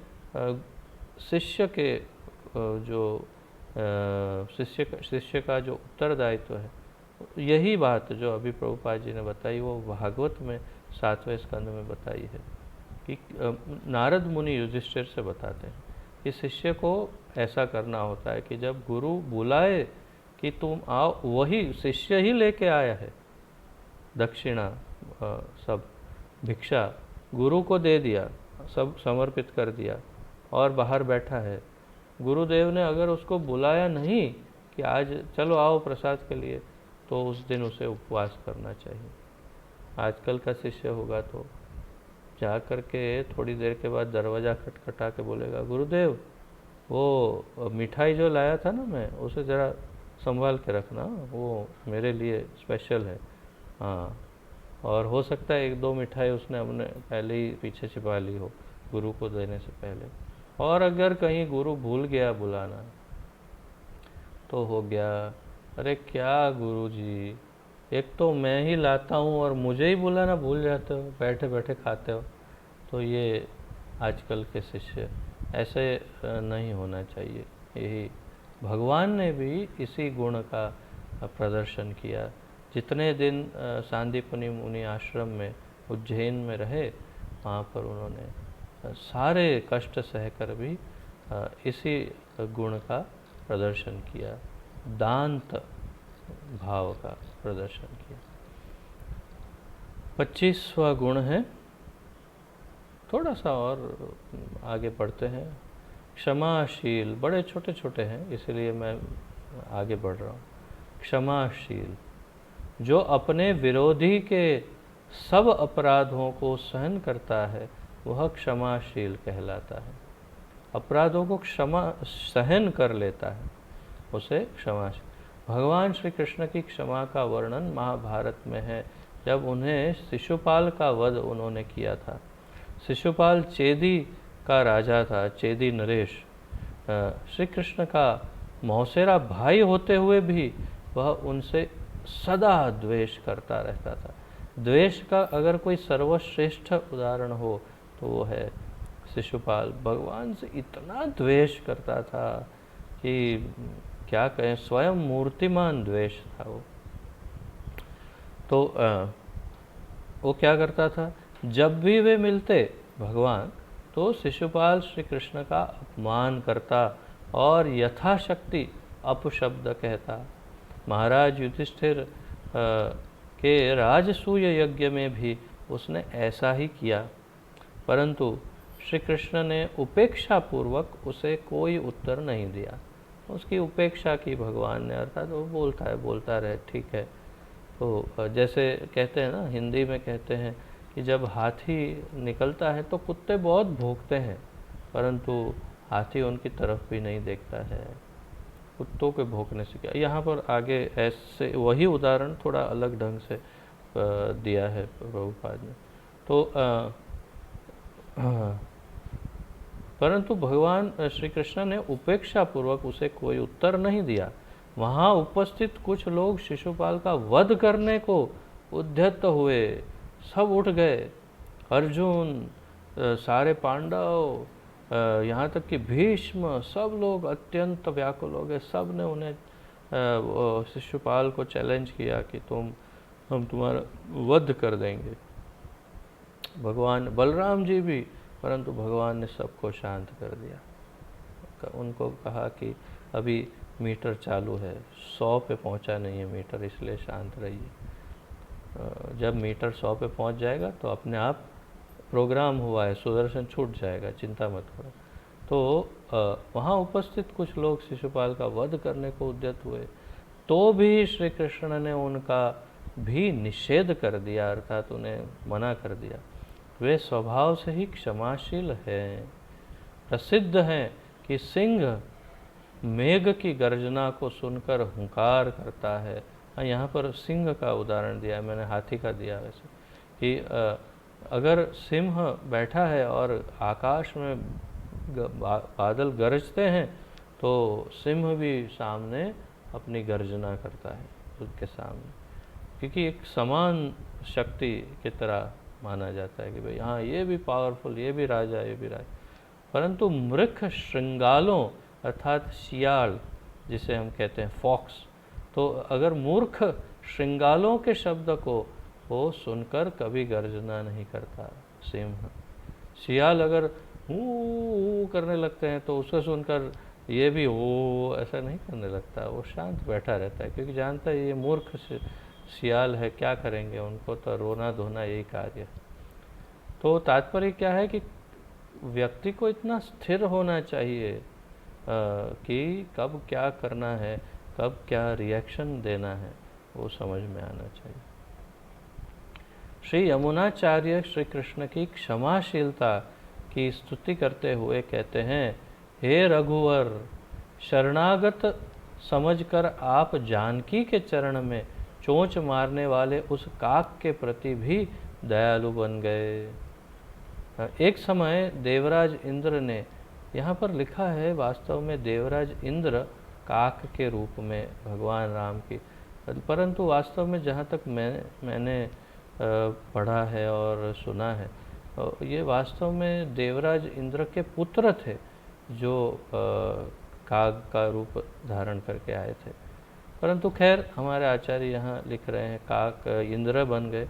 शिष्य के जो शिष्य का जो उत्तरदायित्व है, यही बात जो अभी प्रभुपाद जी ने बताई वो भागवत में 7वें स्कंद में बताई है कि नारद मुनि युधिष्ठिर से बताते हैं कि शिष्य को ऐसा करना होता है कि जब गुरु बुलाए कि तुम आओ, वही शिष्य ही लेके आया है, दक्षिणा सब भिक्षा गुरु को दे दिया, सब समर्पित कर दिया और बाहर बैठा है। गुरुदेव ने अगर उसको बुलाया नहीं कि आज चलो आओ प्रसाद के लिए, तो उस दिन उसे उपवास करना चाहिए। आजकल का शिष्य होगा तो जा करके थोड़ी देर के बाद दरवाज़ा खटखटा के बोलेगा, गुरुदेव वो मिठाई जो लाया था ना मैं, उसे ज़रा संभाल के रखना, वो मेरे लिए स्पेशल है। हाँ, और हो सकता है 1-2 मिठाई उसने अपने पहले ही पीछे छिपा ली हो गुरु को देने से पहले। और अगर कहीं गुरु भूल गया बुलाना तो हो गया, अरे क्या गुरु जी, एक तो मैं ही लाता हूँ और मुझे ही बुलाना भूल जाते हो, बैठे बैठे खाते हो। तो ये आजकल के शिष्य, ऐसे नहीं होना चाहिए। यही भगवान ने भी इसी गुण का प्रदर्शन किया। जितने दिन सांदीपनि मुनि आश्रम में उज्जैन में रहे, वहाँ पर उन्होंने सारे कष्ट सहकर भी इसी गुण का प्रदर्शन किया, दांत भाव का प्रदर्शन किया। 25वां गुण है, थोड़ा सा और आगे पढ़ते हैं। क्षमाशील, बड़े छोटे छोटे हैं इसलिए मैं आगे बढ़ रहा हूँ। क्षमाशील, जो अपने विरोधी के सब अपराधों को सहन करता है वह क्षमाशील कहलाता है। अपराधों को सहन कर लेता है उसे क्षमाशील। भगवान श्री कृष्ण की क्षमा का वर्णन महाभारत में है, जब उन्हें शिशुपाल का वध उन्होंने किया था। शिशुपाल चेदी का राजा था, चेदी नरेश। श्री कृष्ण का मौसेरा भाई होते हुए भी वह उनसे सदा द्वेष करता रहता था। द्वेष का अगर कोई सर्वश्रेष्ठ उदाहरण हो तो वो है शिशुपाल। भगवान से इतना द्वेष करता था कि क्या कहें, स्वयं मूर्तिमान द्वेष था वो। तो वो क्या करता था, जब भी वे मिलते भगवान तो शिशुपाल श्री कृष्ण का अपमान करता और यथाशक्ति अपशब्द कहता। महाराज युधिष्ठिर के राजसूय यज्ञ में भी उसने ऐसा ही किया, परंतु श्री कृष्ण ने उपेक्षा पूर्वक उसे कोई उत्तर नहीं दिया। उसकी उपेक्षा की भगवान ने, अर्थात वो बोलता रहे, ठीक है। तो जैसे कहते हैं ना, हिंदी में कहते हैं कि जब हाथी निकलता है तो कुत्ते बहुत भौंकते हैं, परंतु हाथी उनकी तरफ भी नहीं देखता है। कुत्तों के भौंकने से क्या, यहाँ पर आगे ऐसे वही उदाहरण थोड़ा अलग ढंग से दिया है प्रभुपाद ने। तो परंतु भगवान श्री कृष्ण ने उपेक्षा पूर्वक उसे कोई उत्तर नहीं दिया। वहाँ उपस्थित कुछ लोग शिशुपाल का वध करने को उद्यत हुए। सब उठ गए, अर्जुन, सारे पांडव, यहाँ तक कि भीष्म, सब लोग अत्यंत व्याकुल हो गए। सब ने उन्हें शिशुपाल को चैलेंज किया कि हम तुम्हारा वध कर देंगे। भगवान बलराम जी भी, परंतु भगवान ने सबको शांत कर दिया। उनको कहा कि अभी मीटर चालू है, 100 पे पहुंचा नहीं है मीटर, इसलिए शांत रहिए। जब मीटर 100 पे पहुंच जाएगा तो अपने आप प्रोग्राम हुआ है, सुदर्शन छूट जाएगा, चिंता मत करो। तो वहाँ उपस्थित कुछ लोग शिशुपाल का वध करने को उद्यत हुए, तो भी श्री कृष्ण ने उनका भी निषेध कर दिया, अर्थात उन्हें मना कर दिया। वे स्वभाव से ही क्षमाशील हैं। प्रसिद्ध हैं कि सिंह मेघ की गर्जना को सुनकर हुंकार करता है। हाँ, यहाँ पर सिंह का उदाहरण दिया है, मैंने हाथी का दिया वैसे, कि अगर सिंह बैठा है और आकाश में बादल गरजते हैं तो सिंह भी सामने अपनी गर्जना करता है उसके सामने, क्योंकि एक समान शक्ति की तरह माना जाता है कि भाई हाँ, ये भी पावरफुल, ये भी राजा, ये भी राजा। परंतु मूर्ख श्रृंगालों, अर्थात शियाल जिसे हम कहते हैं फॉक्स, तो अगर मूर्ख श्रृंगालों के शब्द को वो सुनकर कभी गर्जना नहीं करता सिंह। शियाल अगर हू करने लगते हैं तो उसे सुनकर ये भी वो ऐसा नहीं करने लगता, वो शांत बैठा रहता है, क्योंकि जानता है ये मूर्ख शियाल है, क्या करेंगे, उनको तो रोना धोना यही कार्य। तो तात्पर्य क्या है कि व्यक्ति को इतना स्थिर होना चाहिए कि कब क्या करना है, कब क्या रिएक्शन देना है, वो समझ में आना चाहिए। श्री यमुनाचार्य श्री कृष्ण की क्षमाशीलता की स्तुति करते हुए कहते हैं, हे रघुवर, शरणागत समझकर आप जानकी के चरण में चोंच मारने वाले उस काक के प्रति भी दयालु बन गए। एक समय देवराज इंद्र ने, यहाँ पर लिखा है वास्तव में देवराज इंद्र काक के रूप में भगवान राम की, परंतु वास्तव में जहाँ तक मैंने पढ़ा है और सुना है, ये वास्तव में देवराज इंद्र के पुत्र थे जो काग का रूप धारण करके आए थे। परंतु खैर हमारे आचार्य यहाँ लिख रहे हैं काक इंद्र बन गए।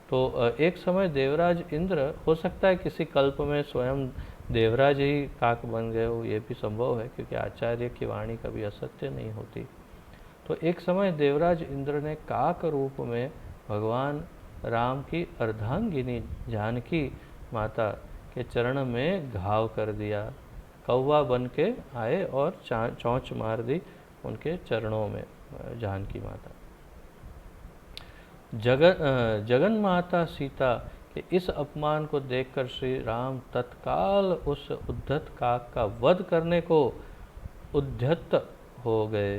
तो एक समय देवराज इंद्र, हो सकता है किसी कल्प में स्वयं देवराज ही काक बन गए हो, ये भी संभव है, क्योंकि आचार्य की वाणी कभी असत्य नहीं होती। तो एक समय देवराज इंद्र ने काक रूप में भगवान राम की अर्धांगिनी जानकी माता के चरण में घाव कर दिया। कौवा बन के आए और चोंच मार दी उनके चरणों में जानकी माता। जगन माता सीता के इस अपमान को देखकर श्री राम तत्काल उस उद्धत काक का वध करने को उद्यत हो गए,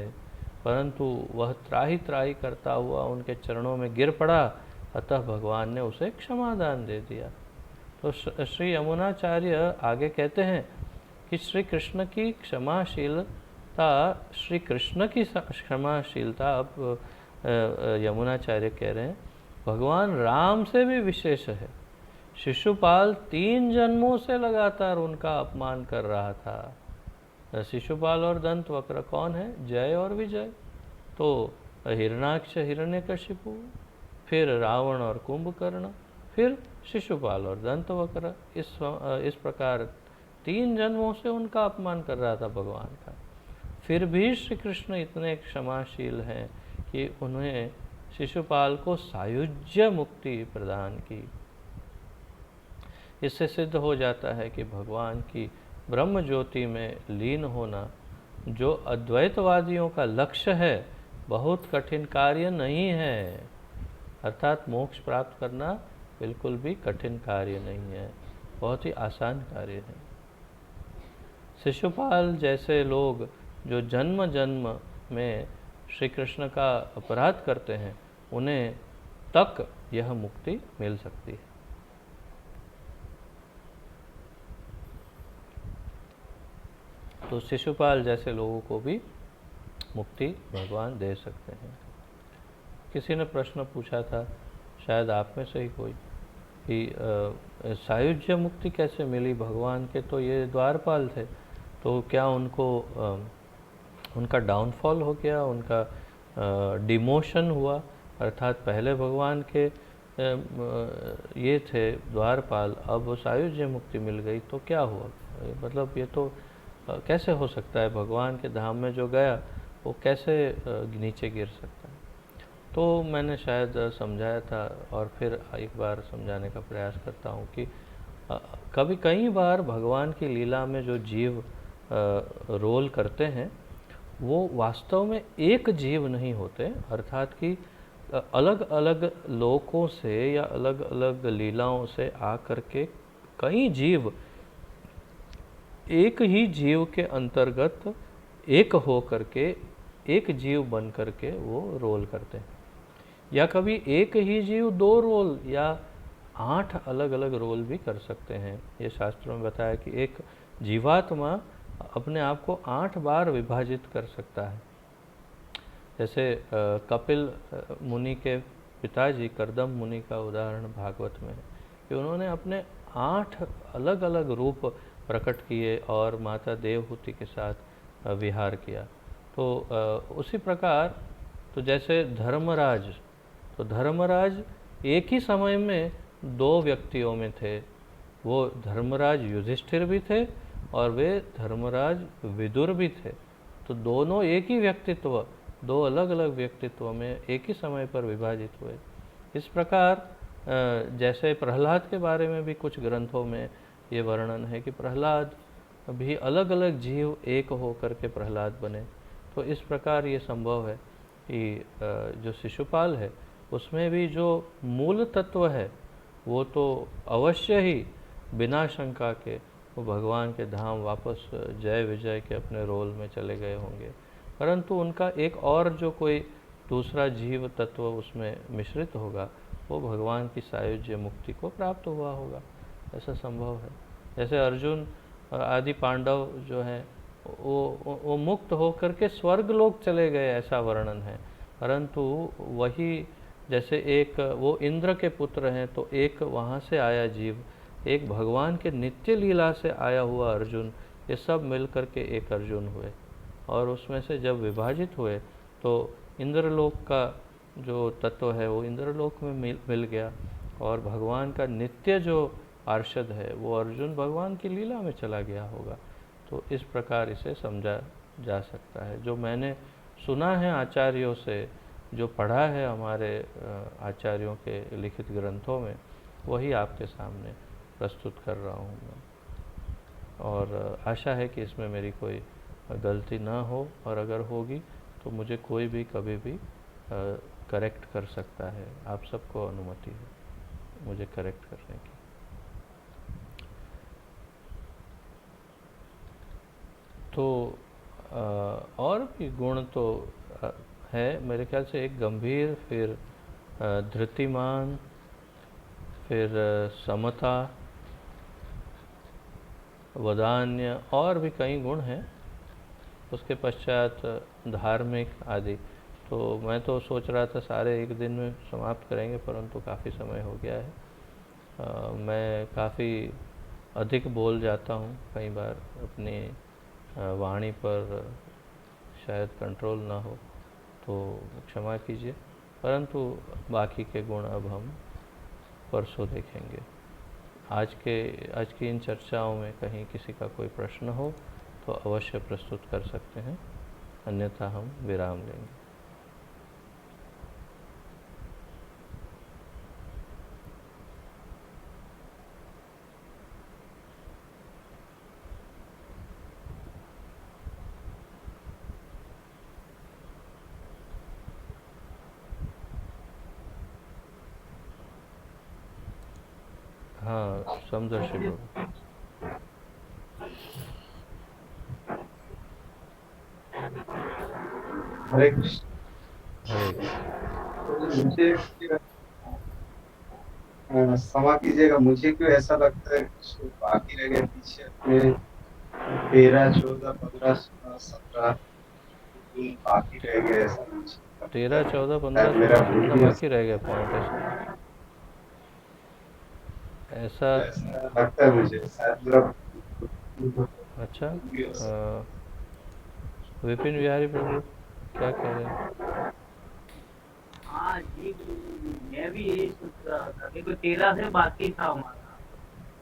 परंतु वह त्राही त्राही करता हुआ उनके चरणों में गिर पड़ा, अतः भगवान ने उसे क्षमादान दे दिया। तो श्री यमुनाचार्य आगे कहते हैं कि श्री कृष्ण की क्षमाशीलता, श्री कृष्ण की क्षमाशीलता, अब यमुनाचार्य कह रहे हैं, भगवान राम से भी विशेष है। शिशुपाल 3 जन्मों से लगातार उनका अपमान कर रहा था। शिशुपाल और दंतवक्र कौन है? जय और विजय। तो हिरण्याक्ष हिरण्यकशिपु, फिर रावण और कुंभकर्ण, फिर शिशुपाल और दंतवक्र। इस प्रकार 3 जन्मों से उनका अपमान कर रहा था भगवान का। फिर भी श्री कृष्ण इतने क्षमाशील हैं कि उन्हें शिशुपाल को सायुज्य मुक्ति प्रदान की। इससे सिद्ध हो जाता है कि भगवान की ब्रह्म ज्योति में लीन होना जो अद्वैतवादियों का लक्ष्य है, बहुत कठिन कार्य नहीं है। अर्थात मोक्ष प्राप्त करना बिल्कुल भी कठिन कार्य नहीं है, बहुत ही आसान कार्य है। शिशुपाल जैसे लोग जो जन्म जन्म में श्री कृष्ण का अपराध करते हैं, उन्हें तक यह मुक्ति मिल सकती है। तो शिशुपाल जैसे लोगों को भी मुक्ति भगवान दे सकते हैं। किसी ने प्रश्न पूछा था, शायद आप में से ही कोई, कि सायुज्य मुक्ति कैसे मिली भगवान के? तो ये द्वारपाल थे, तो क्या उनको उनका डाउनफॉल हो गया, उनका डिमोशन हुआ? अर्थात पहले भगवान के ये थे द्वारपाल, अब सायुज्य मुक्ति मिल गई, तो क्या हुआ? मतलब ये तो कैसे हो सकता है? भगवान के धाम में जो गया वो कैसे नीचे गिर सकता है? तो मैंने शायद समझाया था और फिर एक बार समझाने का प्रयास करता हूँ कि कई बार भगवान की लीला में जो जीव रोल करते हैं वो वास्तव में एक जीव नहीं होते। अर्थात कि अलग अलग लोकों से या अलग अलग लीलाओं से आकर के कई जीव एक ही जीव के अंतर्गत एक हो करके, एक जीव बन करके वो रोल करते हैं। या कभी एक ही जीव 2 रोल या 8 अलग अलग रोल भी कर सकते हैं। ये शास्त्रों में बताया कि एक जीवात्मा अपने आप को 8 बार विभाजित कर सकता है। जैसे कपिल मुनि के पिताजी कर्दम मुनि का उदाहरण भागवत में है कि उन्होंने अपने 8 अलग अलग रूप प्रकट किए और माता देवहूति के साथ विहार किया। तो उसी प्रकार तो जैसे धर्मराज, तो धर्मराज एक ही समय में 2 व्यक्तियों में थे। वो धर्मराज युधिष्ठिर भी थे और वे धर्मराज विदुर भी थे। तो दोनों एक ही व्यक्तित्व 2 अलग अलग व्यक्तित्व में एक ही समय पर विभाजित हुए। इस प्रकार जैसे प्रहलाद के बारे में भी कुछ ग्रंथों में ये वर्णन है कि प्रहलाद भी अलग अलग जीव एक हो करके प्रहलाद बने। तो इस प्रकार ये संभव है कि जो शिशुपाल है उसमें भी जो मूल तत्व है वो तो अवश्य ही बिना शंका के वो भगवान के धाम वापस जय विजय के अपने रोल में चले गए होंगे, परंतु उनका एक और जो कोई दूसरा जीव तत्व उसमें मिश्रित होगा वो भगवान की सायुज्य मुक्ति को प्राप्त हुआ होगा। ऐसा संभव है। जैसे अर्जुन आदि पांडव जो हैं वो मुक्त होकर के स्वर्ग लोक चले गए, ऐसा वर्णन है। परंतु वही जैसे एक वो इंद्र के पुत्र हैं, तो एक वहाँ से आया जीव, एक भगवान के नित्य लीला से आया हुआ अर्जुन, ये सब मिल कर के एक अर्जुन हुए। और उसमें से जब विभाजित हुए तो इंद्रलोक का जो तत्व है वो इंद्रलोक में मिल गया और भगवान का नित्य जो पार्षद है वो अर्जुन भगवान की लीला में चला गया होगा। तो इस प्रकार इसे समझा जा सकता है। जो मैंने सुना है आचार्यों से, जो पढ़ा है हमारे आचार्यों के लिखित ग्रंथों में, वही आपके सामने प्रस्तुत कर रहा हूँ मैं। और आशा है कि इसमें मेरी कोई गलती ना हो, और अगर होगी तो मुझे कोई भी कभी भी करेक्ट कर सकता है। आप सबको अनुमति है मुझे करेक्ट करने की। तो और भी गुण तो है मेरे ख्याल से। एक गंभीर, फिर धृतिमान, फिर समता, वदान्य, और भी कई गुण हैं। उसके पश्चात धार्मिक आदि। तो मैं तो सोच रहा था सारे एक दिन में समाप्त करेंगे, परंतु काफ़ी समय हो गया है। मैं काफ़ी अधिक बोल जाता हूँ, कई बार अपनी वाणी पर शायद कंट्रोल ना हो तो क्षमा कीजिए। परंतु बाकी के गुण अब हम परसों देखेंगे। आज की इन चर्चाओं में कहीं किसी का कोई प्रश्न हो तो अवश्य प्रस्तुत कर सकते हैं, अन्यथा हम विराम लेंगे। हाँ, समदर्शी प्रभु। हरे कृष्ण। हरे कृष्ण। मुझे क्षमा कीजिएगा, मुझे क्यों ऐसा लगता है कुछ बाकी रह गए पीछे अपने 13, 14, 15, 16, 17 बाकी रह गए, ऐसा मुझे लगता 13, है। 14, 15, शायद मेरा 16, भूल 17 भी हो बाकी रह सकता गए पॉइंट, ऐसा है, ऐसा लगता है मुझे, शायद मेरा अच्छा। भूल भी हो सकता विपिन बिहारी प्रभु क्या कह रहे हैं? हाँ जी गुरुजी जी, मैं भी यही सोच रहा था। देखो 13 से बाकी था हमारा।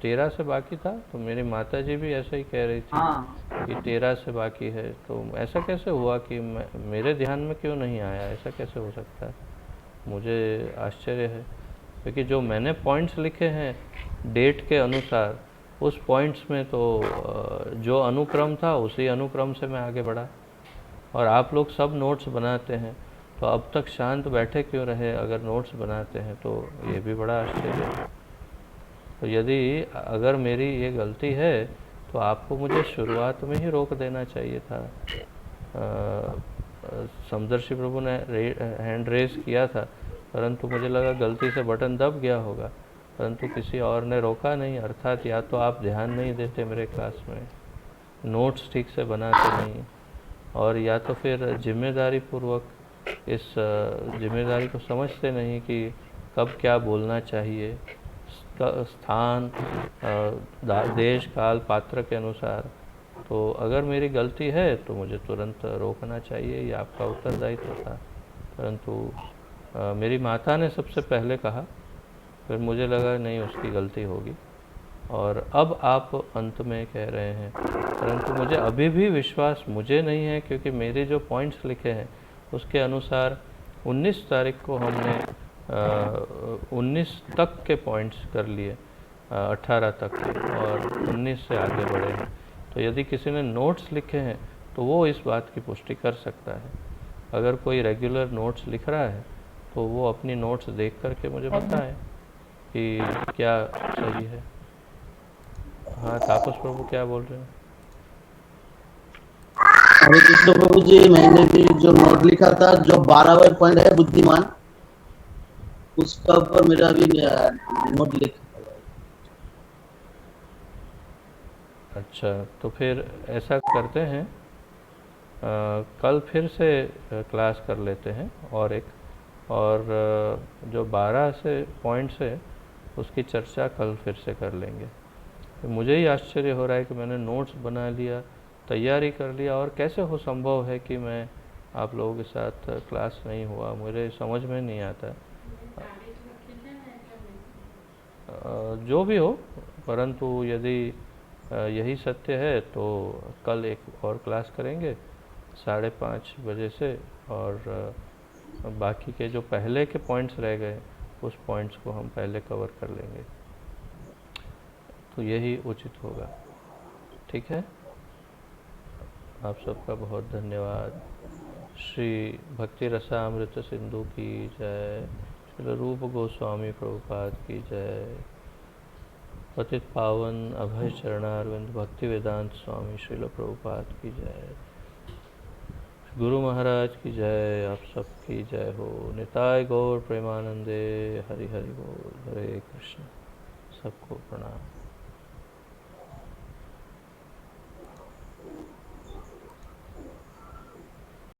13 से बाकी था, तो मेरी माता जी भी ऐसा ही कह रही थी हाँ कि 13 से बाकी है। तो ऐसा कैसे हुआ कि मेरे ध्यान में क्यों नहीं आया? ऐसा कैसे हो सकता है? मुझे आश्चर्य है, क्योंकि जो मैंने पॉइंट्स लिखे हैं डेट के अनुसार, उस पॉइंट्स में तो जो अनुक्रम था उसी अनुक्रम से मैं आगे बढ़ा। और आप लोग सब नोट्स बनाते हैं, तो अब तक शांत बैठे क्यों रहे? अगर नोट्स बनाते हैं तो ये भी बड़ा आश्चर्य है। तो यदि अगर मेरी ये गलती है तो आपको मुझे शुरुआत में ही रोक देना चाहिए था। समदर्शी प्रभु ने हैंड रेस किया था, परंतु मुझे लगा गलती से बटन दब गया होगा, परंतु किसी और ने रोका नहीं। अर्थात या तो आप ध्यान नहीं देते मेरे क्लास में, नोट्स ठीक से बनाते नहीं, और या तो फिर जिम्मेदारी पूर्वक इस जिम्मेदारी को समझते नहीं कि कब क्या बोलना चाहिए, स्थान, देश, काल, पात्र के अनुसार। तो अगर मेरी गलती है तो मुझे तुरंत रोकना चाहिए, ये आपका उत्तरदायित्व था। परंतु मेरी माता ने सबसे पहले कहा, फिर मुझे लगा नहीं उसकी गलती होगी, और अब आप अंत में कह रहे हैं। परंतु मुझे अभी भी विश्वास मुझे नहीं है, क्योंकि मेरे जो पॉइंट्स लिखे हैं उसके अनुसार 19 तारीख को हमने 19 तक के पॉइंट्स कर लिए, 18 तक के, और 19 से आगे बढ़े हैं। तो यदि किसी ने नोट्स लिखे हैं तो वो इस बात की पुष्टि कर सकता है। अगर कोई रेगुलर नोट्स लिख रहा है तो वो अपनी नोट्स देख करके मुझे बताएं कि क्या सही है। हाँ, तापस प्रभु क्या बोल रहे हैं? हरे कृष्ण प्रभु जी, मैंने भी जो नोट लिखा था, जो 12वां पॉइंट है बुद्धिमान, उसका ऊपर मेरा भी नोट लिखा था। अच्छा, तो फिर ऐसा करते हैं, कल फिर से क्लास कर लेते हैं, और जो 12 से पॉइंट्स है उसकी चर्चा कल फिर से कर लेंगे। तो मुझे ही आश्चर्य हो रहा है कि मैंने नोट्स बना लिया, तैयारी कर लिया, और कैसे हो संभव है कि मैं आप लोगों के साथ क्लास नहीं हुआ? मुझे समझ में नहीं आता। जो भी हो, परंतु यदि यही सत्य है तो कल एक और क्लास करेंगे 5:30 बजे से, और बाकी के जो पहले के पॉइंट्स रह गए उस पॉइंट्स को हम पहले कवर कर लेंगे, तो यही उचित होगा। ठीक है, आप सबका बहुत धन्यवाद। श्री भक्ति रसामृत सिंधु की जय। श्री रूप गोस्वामी प्रभुपाद की जय। पतित पावन अभय चरणारविंद भक्ति वेदांत स्वामी श्रील प्रभुपाद की जय। गुरु महाराज की जय। आप सबकी जय हो। निताय गौर प्रेमानंदे। हरि हरि बोल। हरे कृष्ण। सबको प्रणाम।